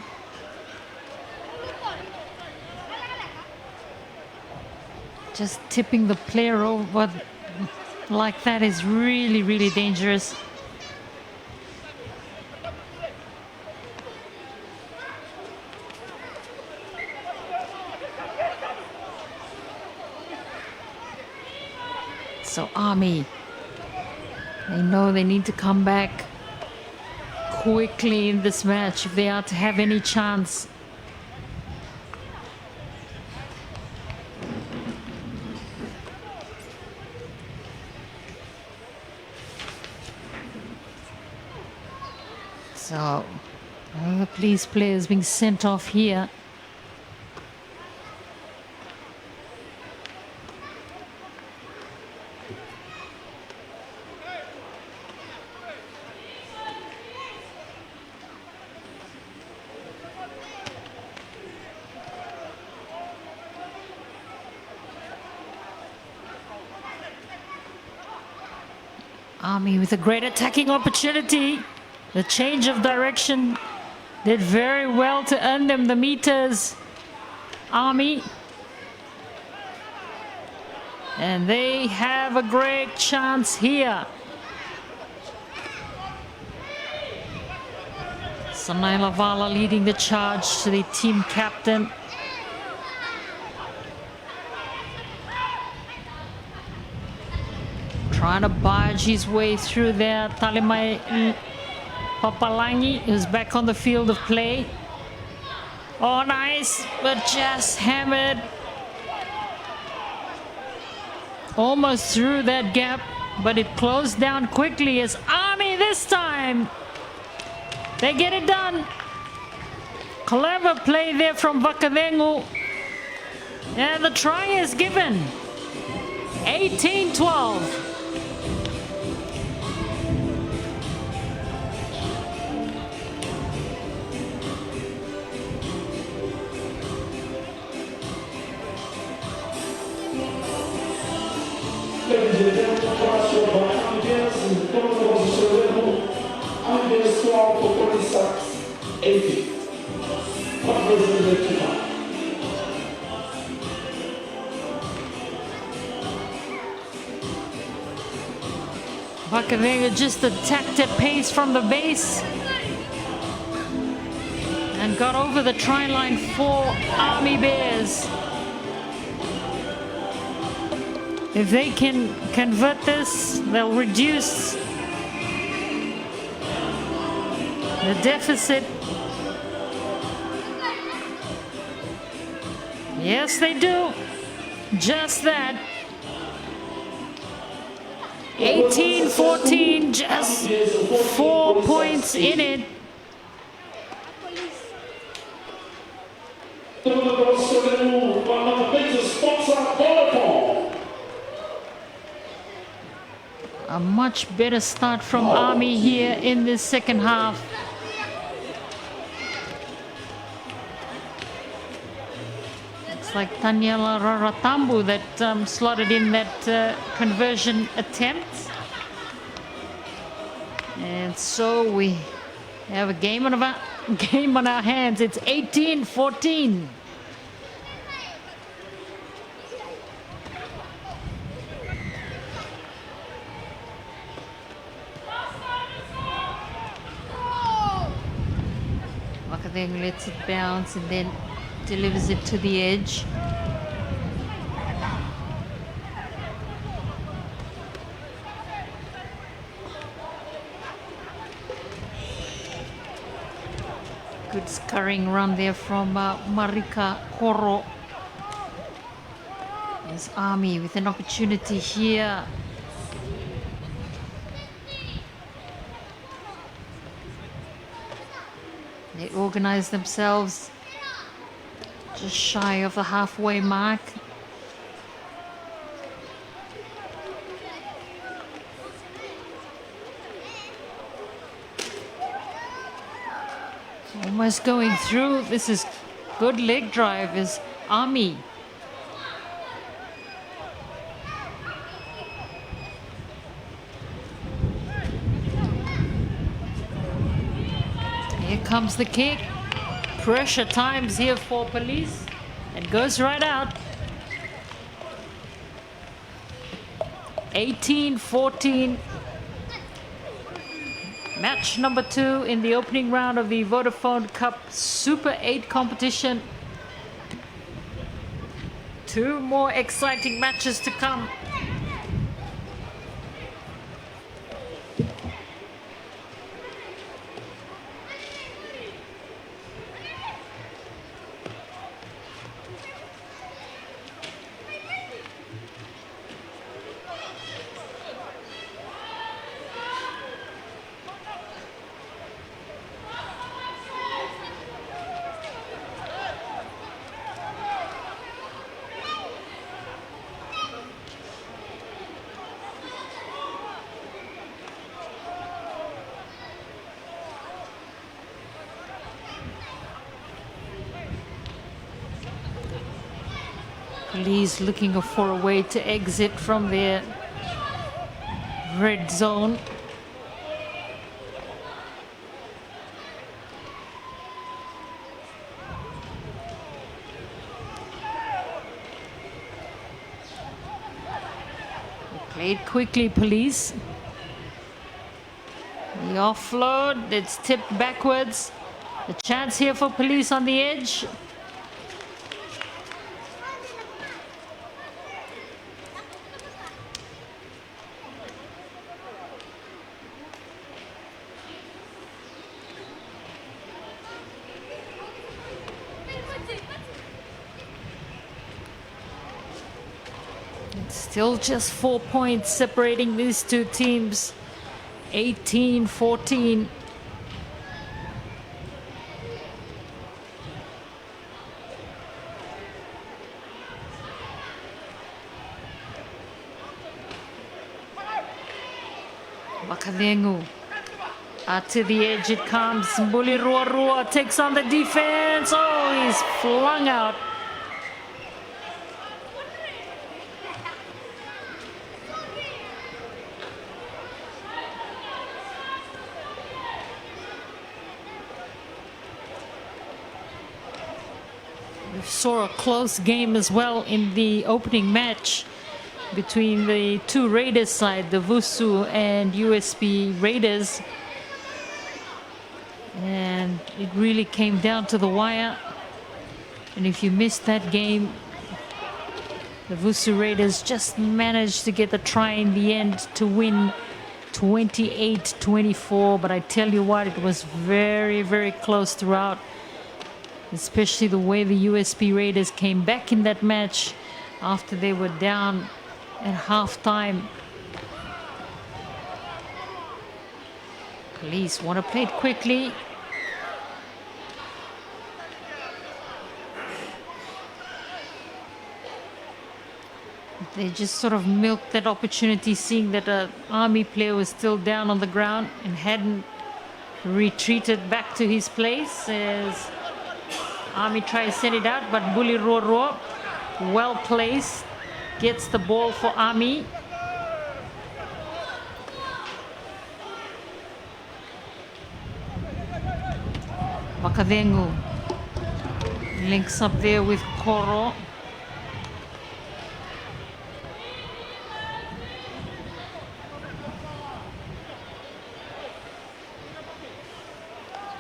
Just tipping the player over like that is really, really dangerous. So Army, they know they need to come back quickly in this match if they are to have any chance. So, all the Police players being sent off here. Army with a great attacking opportunity. The change of direction did very well to earn them the meters. Army. And they have a great chance here. Sanai Lavala leading the charge to the team captain. Trying to barge his way through there. Talimai Papalangi is back on the field of play. Oh, nice, but just hammered. Almost through that gap, but it closed down quickly as Army this time. They get it done. Clever play there from Vakavengu. And the try is given. 18-12. score for Police Sharks, 80. Conversion rate to one. Vakavega just attacked at pace from the base and got over the try line for Army Bears. If they can convert this, they'll reduce the deficit. Yes, they do. Just that. 18-14, just 4 points in it. A much better start from Army here in this second half. It's like Daniela Raratambu that slotted in that conversion attempt. And so we have a game on our hands. It's 18-14. Wakadeng lets it bounce and then delivers it to the edge. Good scurrying run there from Marika Koro. There's Army with an opportunity here. They organize themselves just shy of the halfway mark. Almost going through. This is good leg drive is Army. Here comes the kick. Pressure times here for Police. It goes right out. 18-14. Match number 2 in the opening round of the Vodafone Cup Super 8 competition. 2 more exciting matches to come. Police looking for a way to exit from their red zone. They played quickly, Police. The offload, it's tipped backwards. A chance here for Police on the edge. Still just 4 points separating these two teams. 18-14. Wakalengu. To the edge it comes. Mbuli Ruarua takes on the defense. Oh, he's flung out. We saw a close game as well in the opening match between the two Raiders side, the Vusu and USB Raiders. And it really came down to the wire. And if you missed that game, the Vusu Raiders just managed to get the try in the end to win 28-24. But I tell you what, it was very, very close throughout, especially the way the USB Raiders came back in that match after they were down at halftime. Police want to play it quickly. They just sort of milked that opportunity, seeing that an Army player was still down on the ground and hadn't retreated back to his place as Army tries to send it out, but Bully Roro, well placed, gets the ball for Army. Wakavengu links up there with Koro.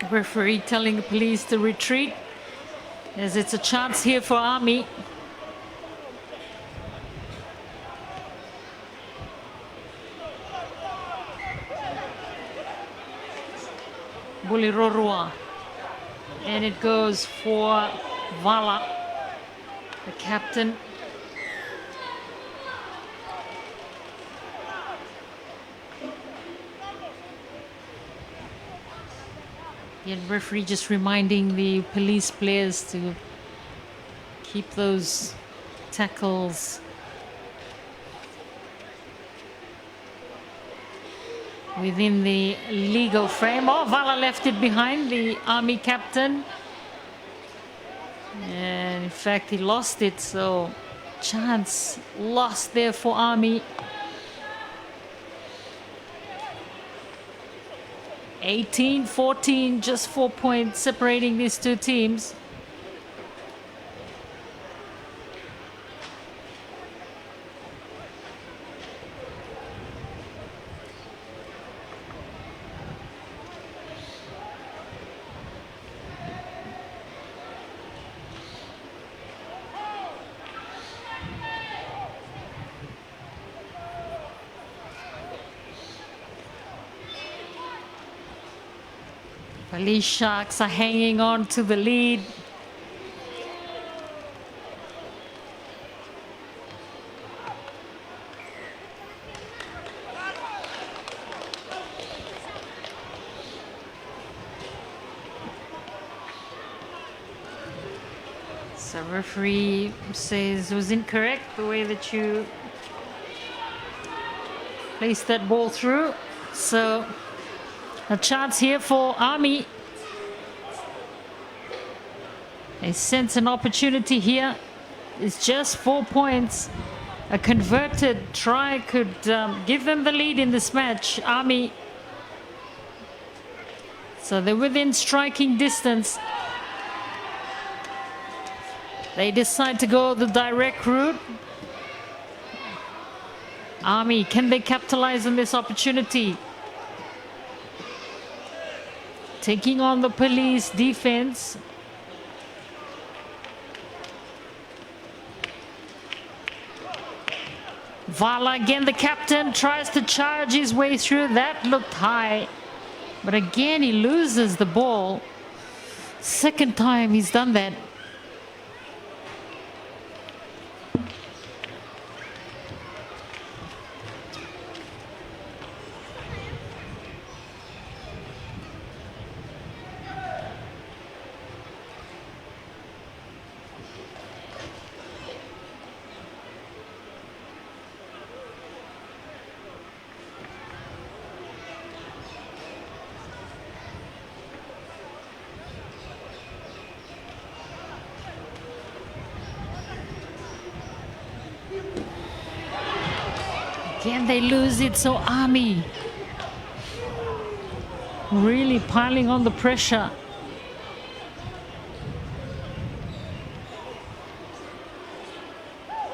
Referee telling the police to retreat as it's a chance here for Army. Bulirorua, and it goes for Vala, the captain. And referee just reminding the police players to keep those tackles within the legal frame. Oh, Vala left it behind, the Army captain. And in fact, he lost it, so chance lost there for Army. 18-14, just 4 points separating these two teams. Police Sharks are hanging on to the lead. So referee says it was incorrect the way that you placed that ball through. So a chance here for Army. They sense an opportunity here. It's just 4 points. A converted try could give them the lead in this match, Army. So they're within striking distance. They decide to go the direct route. Army, can they capitalize on this opportunity? Taking on the police defense. Vala again, the captain, tries to charge his way through. That looked high. But again, he loses the ball. Second time he's done that. Again, they lose it, so Army really piling on the pressure.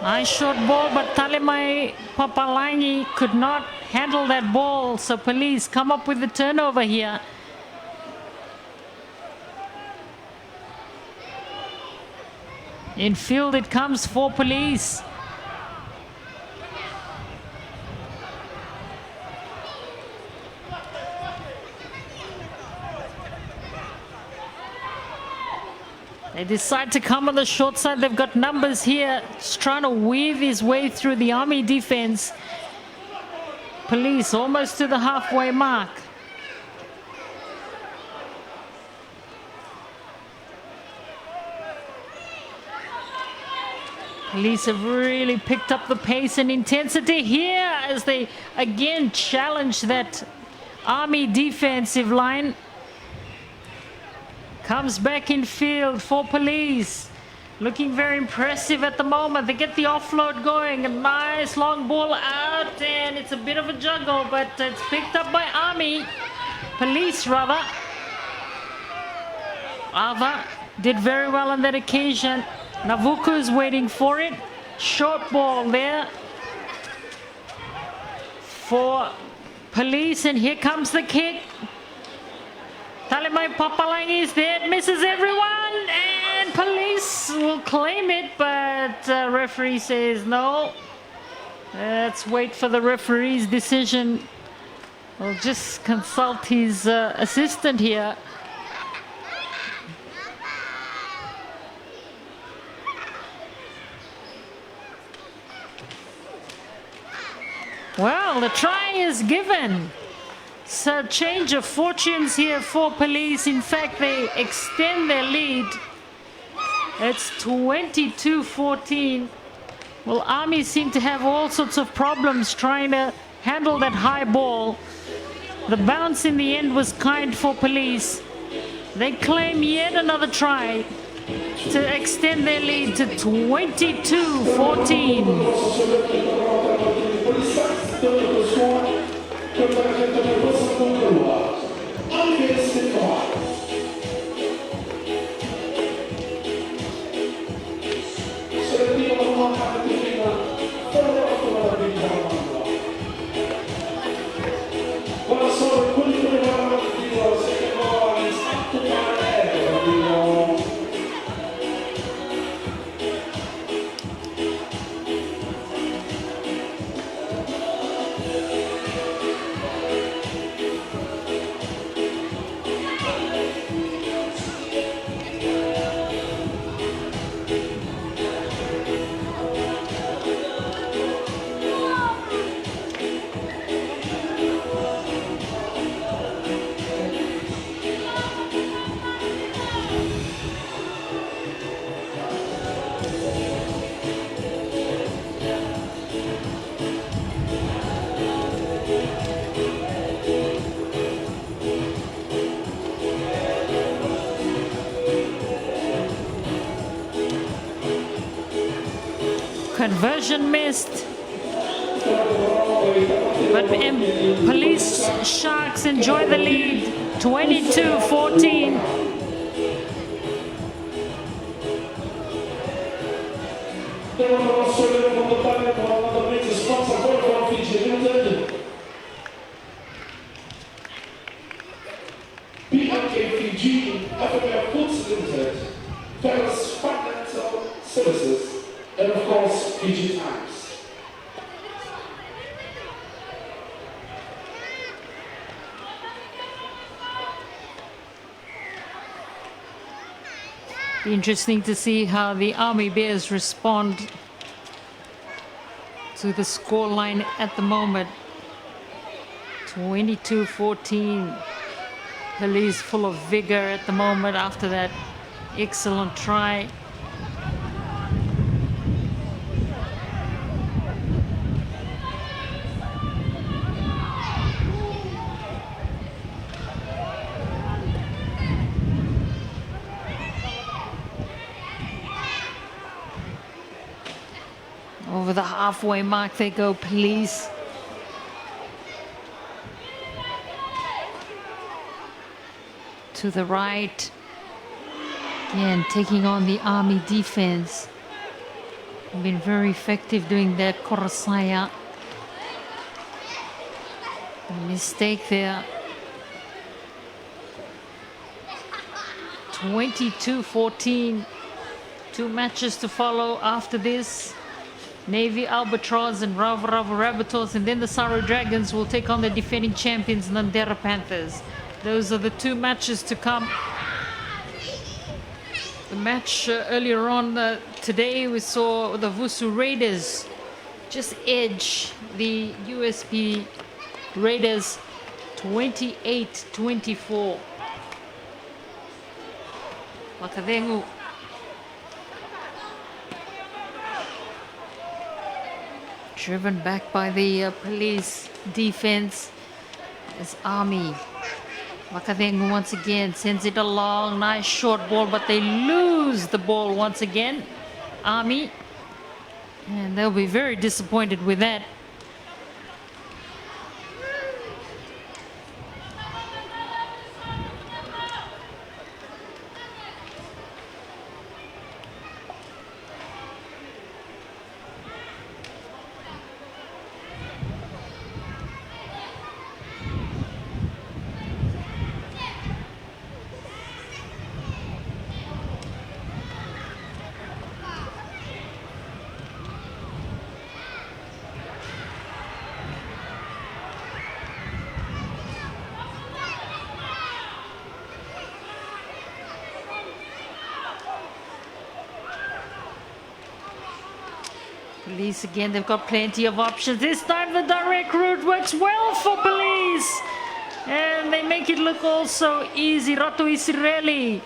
Nice short ball, but Talemai Papalangi could not handle that ball. So Police come up with the turnover here. In field it comes for Police. They decide to come on the short side. They've got numbers here. Just trying to weave his way through the Army defense. Police almost to the halfway mark. Police have really picked up the pace and intensity here as they again challenge that Army defensive line. Comes back in field for Police. Looking very impressive at the moment. They get the offload going. A nice long ball out, and it's a bit of a juggle, but it's picked up by Army. Police, rather. Ava did very well on that occasion. Navuku is waiting for it. Short ball there for Police, and here comes the kick. Talemai Papalangi is there, misses everyone, and Police will claim it, but referee says no. Let's wait for the referee's decision. We'll just consult his assistant here. Well, the try is given. So change of fortunes here for Police. In fact, they extend their lead. It's 22-14. Well, Army seem to have all sorts of problems trying to handle that high ball. The bounce in the end was kind for Police. They claim yet another try to extend their lead to 22-14. Conversion missed, but Police Sharks enjoy the lead, 22-14. BMKPG, Africa Foods Limited, Ferris Financial Services, and of course, Fiji Times. Interesting to see how the Army Bears respond to the scoreline at the moment. 22-14. Police full of vigor at the moment after that excellent try. Over the halfway mark they go, Police. To the right. Again, taking on the Army defense. Been very effective doing that. Korosaya. Mistake there. 22-14. 2 matches to follow after this. Navy Albatross and Rav Rabbitohs, and then the Saro Dragons will take on the defending champions Nandera Panthers. Those are the 2 matches to come. The match earlier on today, we saw the Vusu Raiders just edge the USP Raiders 28-24. Wakadengu. Driven back by the police defense is Army. Wakadengu once again sends it along. Nice short ball, but they lose the ball once again. Army. And they'll be very disappointed with that. Police again, they've got plenty of options. This time the direct route works well for Police. And they make it look also easy. Rato Isireli.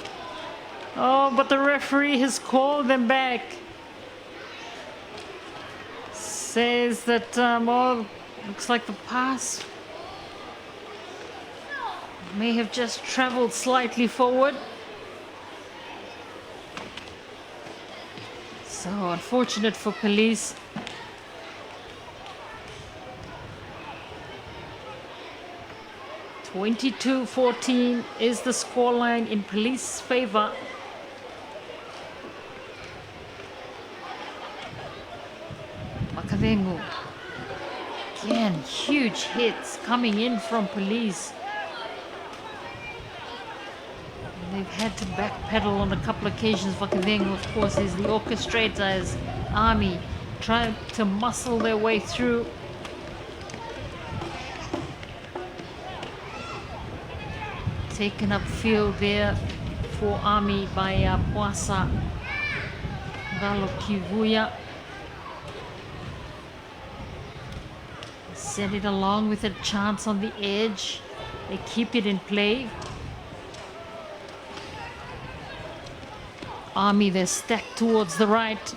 Oh, but the referee has called them back. Says that, looks like the pass may have just traveled slightly forward. So unfortunate for Police. (22-14) is the scoreline in Police favor. Makavengu. Again, huge hits coming in from Police. They've had to backpedal on a couple of occasions. Vakavengu, of course, is the orchestrator as Army trying to muscle their way through. Taken up field there for Army by Puasa Galo Kivuya. Send it along with a chance on the edge. They keep it in play. Army, they're stacked towards the right.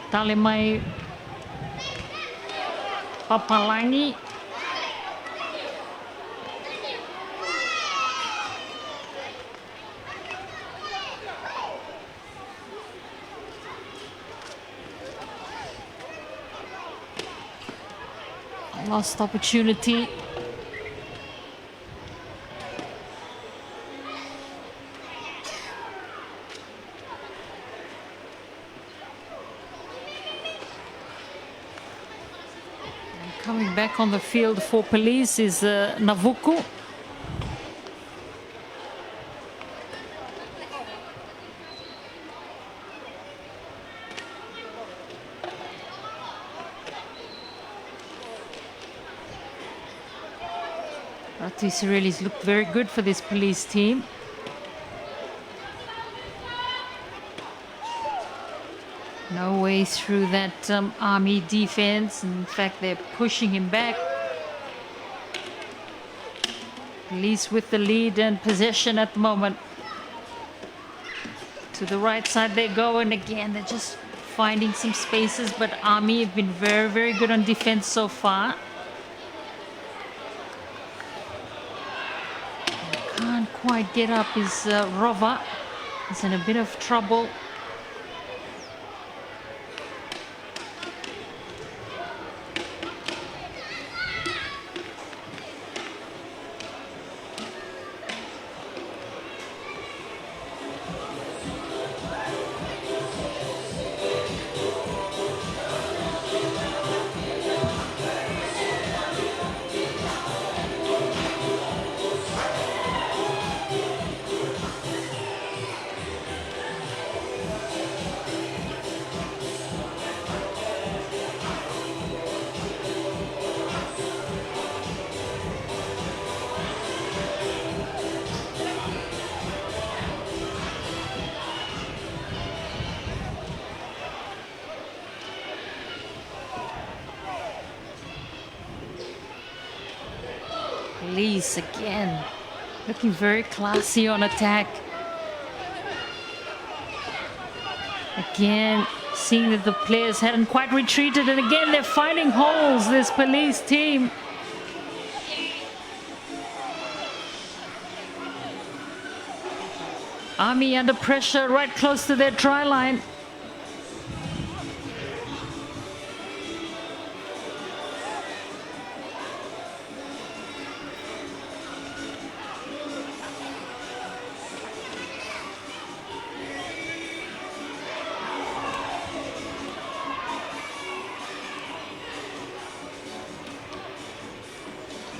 Talemai Papalangi. Lost opportunity. Coming back on the field for Police is Navuku. Ratis really looked very good for this Police team. No way through that Army defense. In fact, they're pushing him back. Police with the lead and possession at the moment. To the right side they go, and again they're just finding some spaces, but Army have been very, very good on defense so far. Can't quite get up is Rova. He's in a bit of trouble. Police again looking very classy on attack. Again, seeing that the players hadn't quite retreated, and again they're finding holes, this Police team. Army under pressure right close to their try line.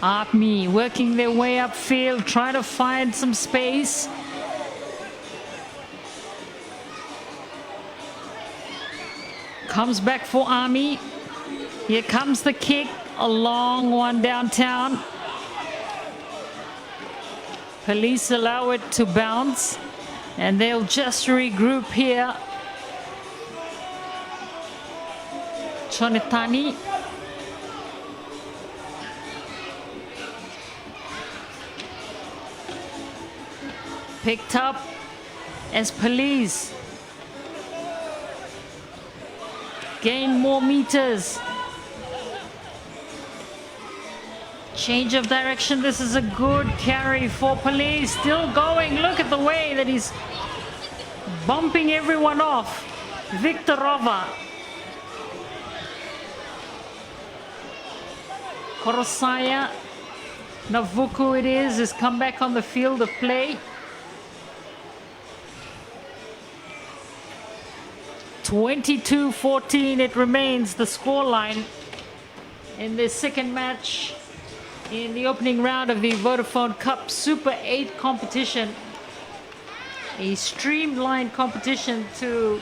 Army working their way upfield, trying to find some space. Comes back for Army. Here comes the kick, a long one downtown. Police allow it to bounce, and they'll just regroup here. Chonetani. Picked up as Police gain more meters. Change of direction. This is a good carry for Police. Still going. Look at the way that he's bumping everyone off. Viktorova. Korosaya. Navuku it is, has come back on the field of play. 22-14 it remains the scoreline in this second match in the opening round of the Vodafone Cup Super 8 competition. A streamlined competition to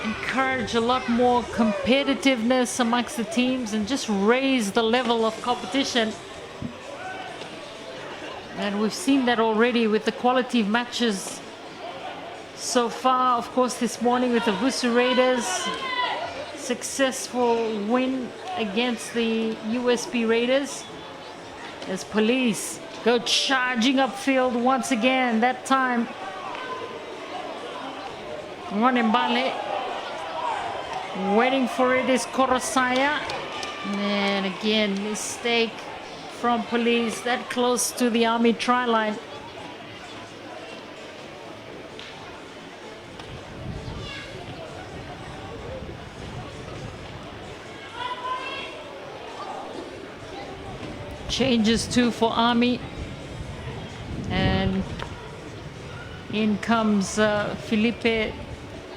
encourage a lot more competitiveness amongst the teams and just raise the level of competition. And we've seen that already with the quality of matches so far. Of course, this morning with the Vusu Raiders, successful win against the USB Raiders as Police go charging upfield once again. That time Mbale, waiting for it is Korosaya, and again mistake from Police that close to the Army try line. Changes too for Army, and in comes Felipe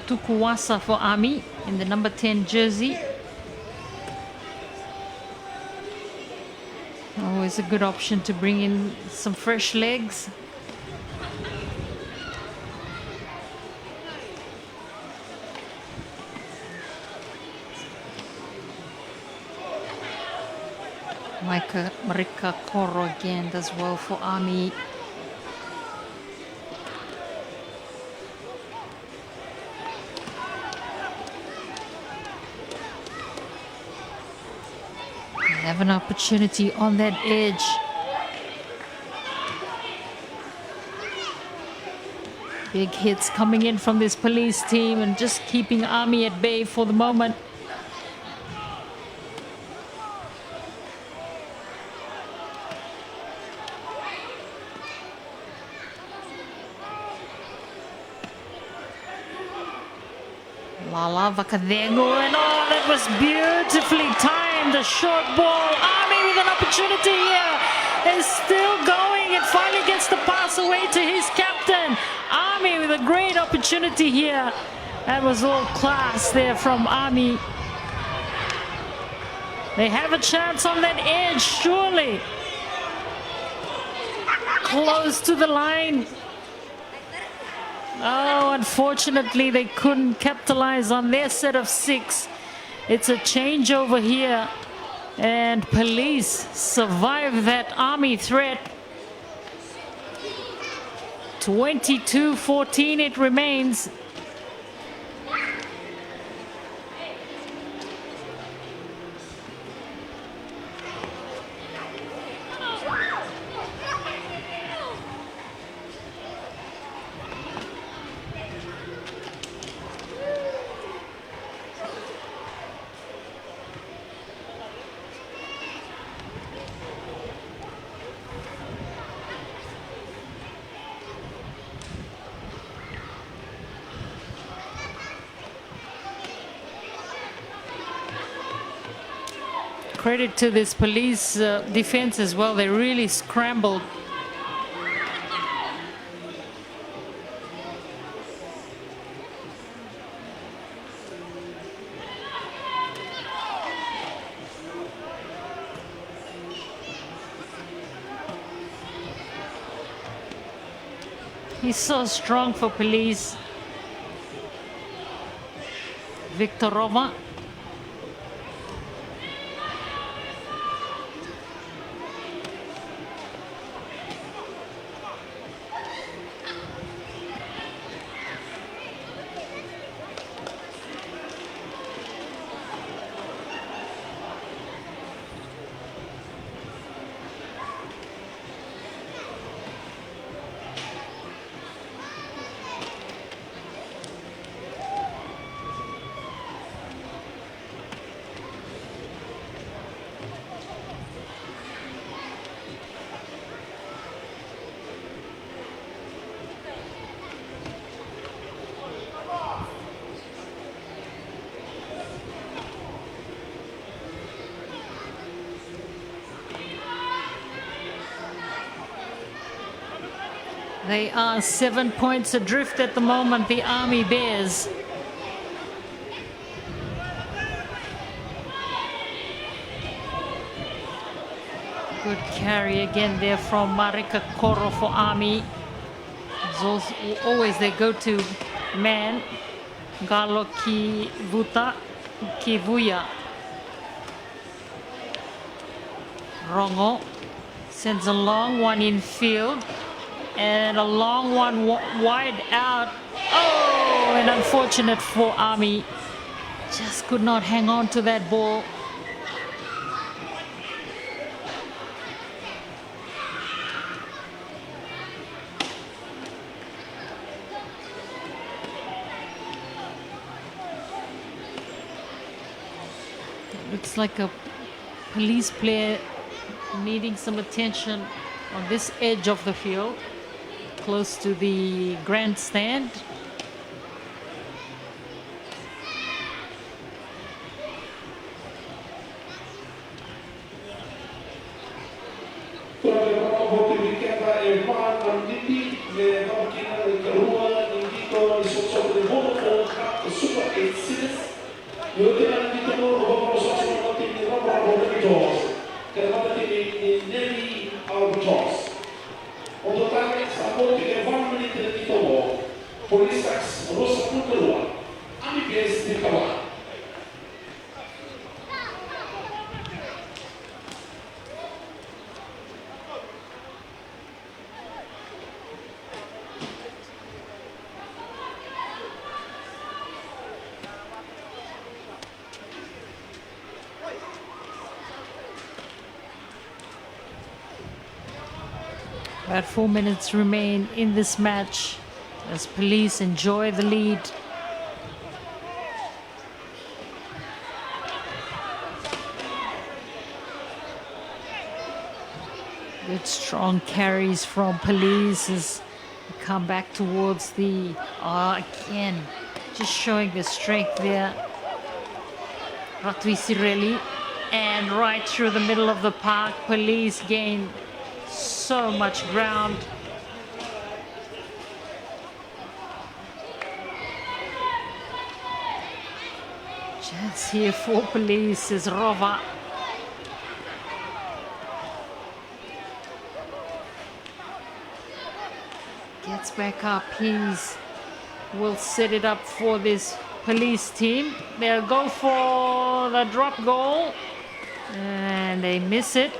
Tukuwasa for Army in the number 10 jersey. Always a good option to bring in some fresh legs. Marika Koro again does well for Army. They have an opportunity on that edge. Big hits coming in from this Police team and just keeping Army at bay for the moment. Lala Vakadego, and oh, that was beautifully timed. A short ball. Army with an opportunity here. Is still going and finally gets the pass away to his captain. Army with a great opportunity here. That was all class there from Army. They have a chance on that edge, surely. Close to the line. Oh, unfortunately, they couldn't capitalize on their set of 6. It's a changeover here, and Police survive that Army threat. 22-14 it remains. credit to this police defense as well. They really scrambled. He's so strong for police. Viktorova. They are 7 points adrift at the moment, the Army Bears. Good carry again there from Marika Koro for Army. It's also, always their go-to man. Galo Kivuya. Rongo sends a long one in field. And a long one wide out. Oh, and unfortunate for Army. Just could not hang on to that ball. It looks like a police player needing some attention on this edge of the field, close to the grandstand. Police Sharks Lawaqa. Army Bears di Kawa. About 4 minutes remain in this match as police enjoy the lead. Good strong carries from police as they come back towards the, again, just showing the strength there. Ratwi Sireli, and right through the middle of the park, police gain so much ground. Chance here for police is Rova. Gets back up, will set it up for this police team. They'll go for the drop goal and they miss it.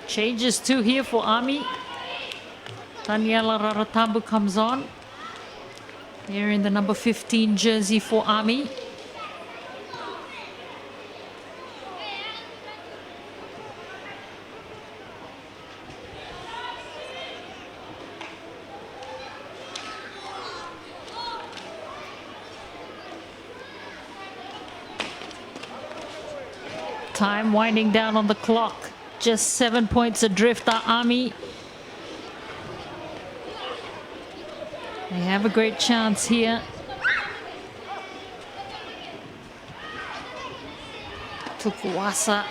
Changes too here for Army. Daniela Raratambu comes on. Here in the number 15 jersey for Army. Time winding down on the clock. just 7 points adrift, the Army. They have a great chance here. Tukuwasa.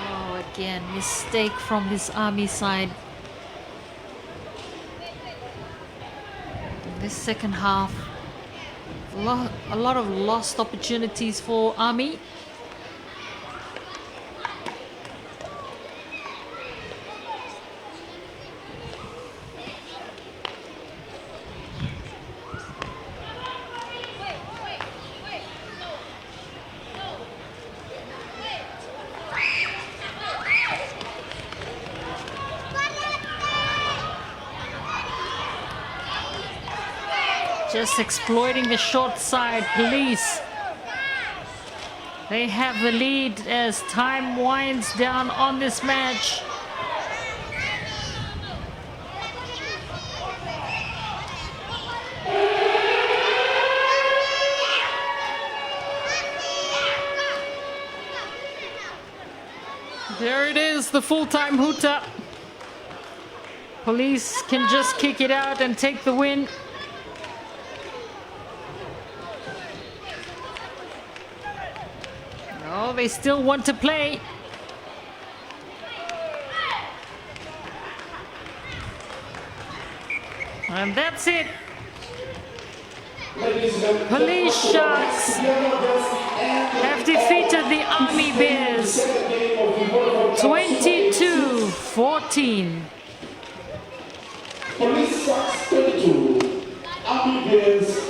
Oh, again, mistake from this Army side. In this second half, a lot of lost opportunities for Army. Just exploiting the short side, Police. They have the lead as time winds down on this match. There it is, the full-time hoota. Police can just kick it out and take the win. Oh, they still want to play. And that's it. Police Sharks have defeated the Army Bears 22-14. Police Sharks 22, Army Bears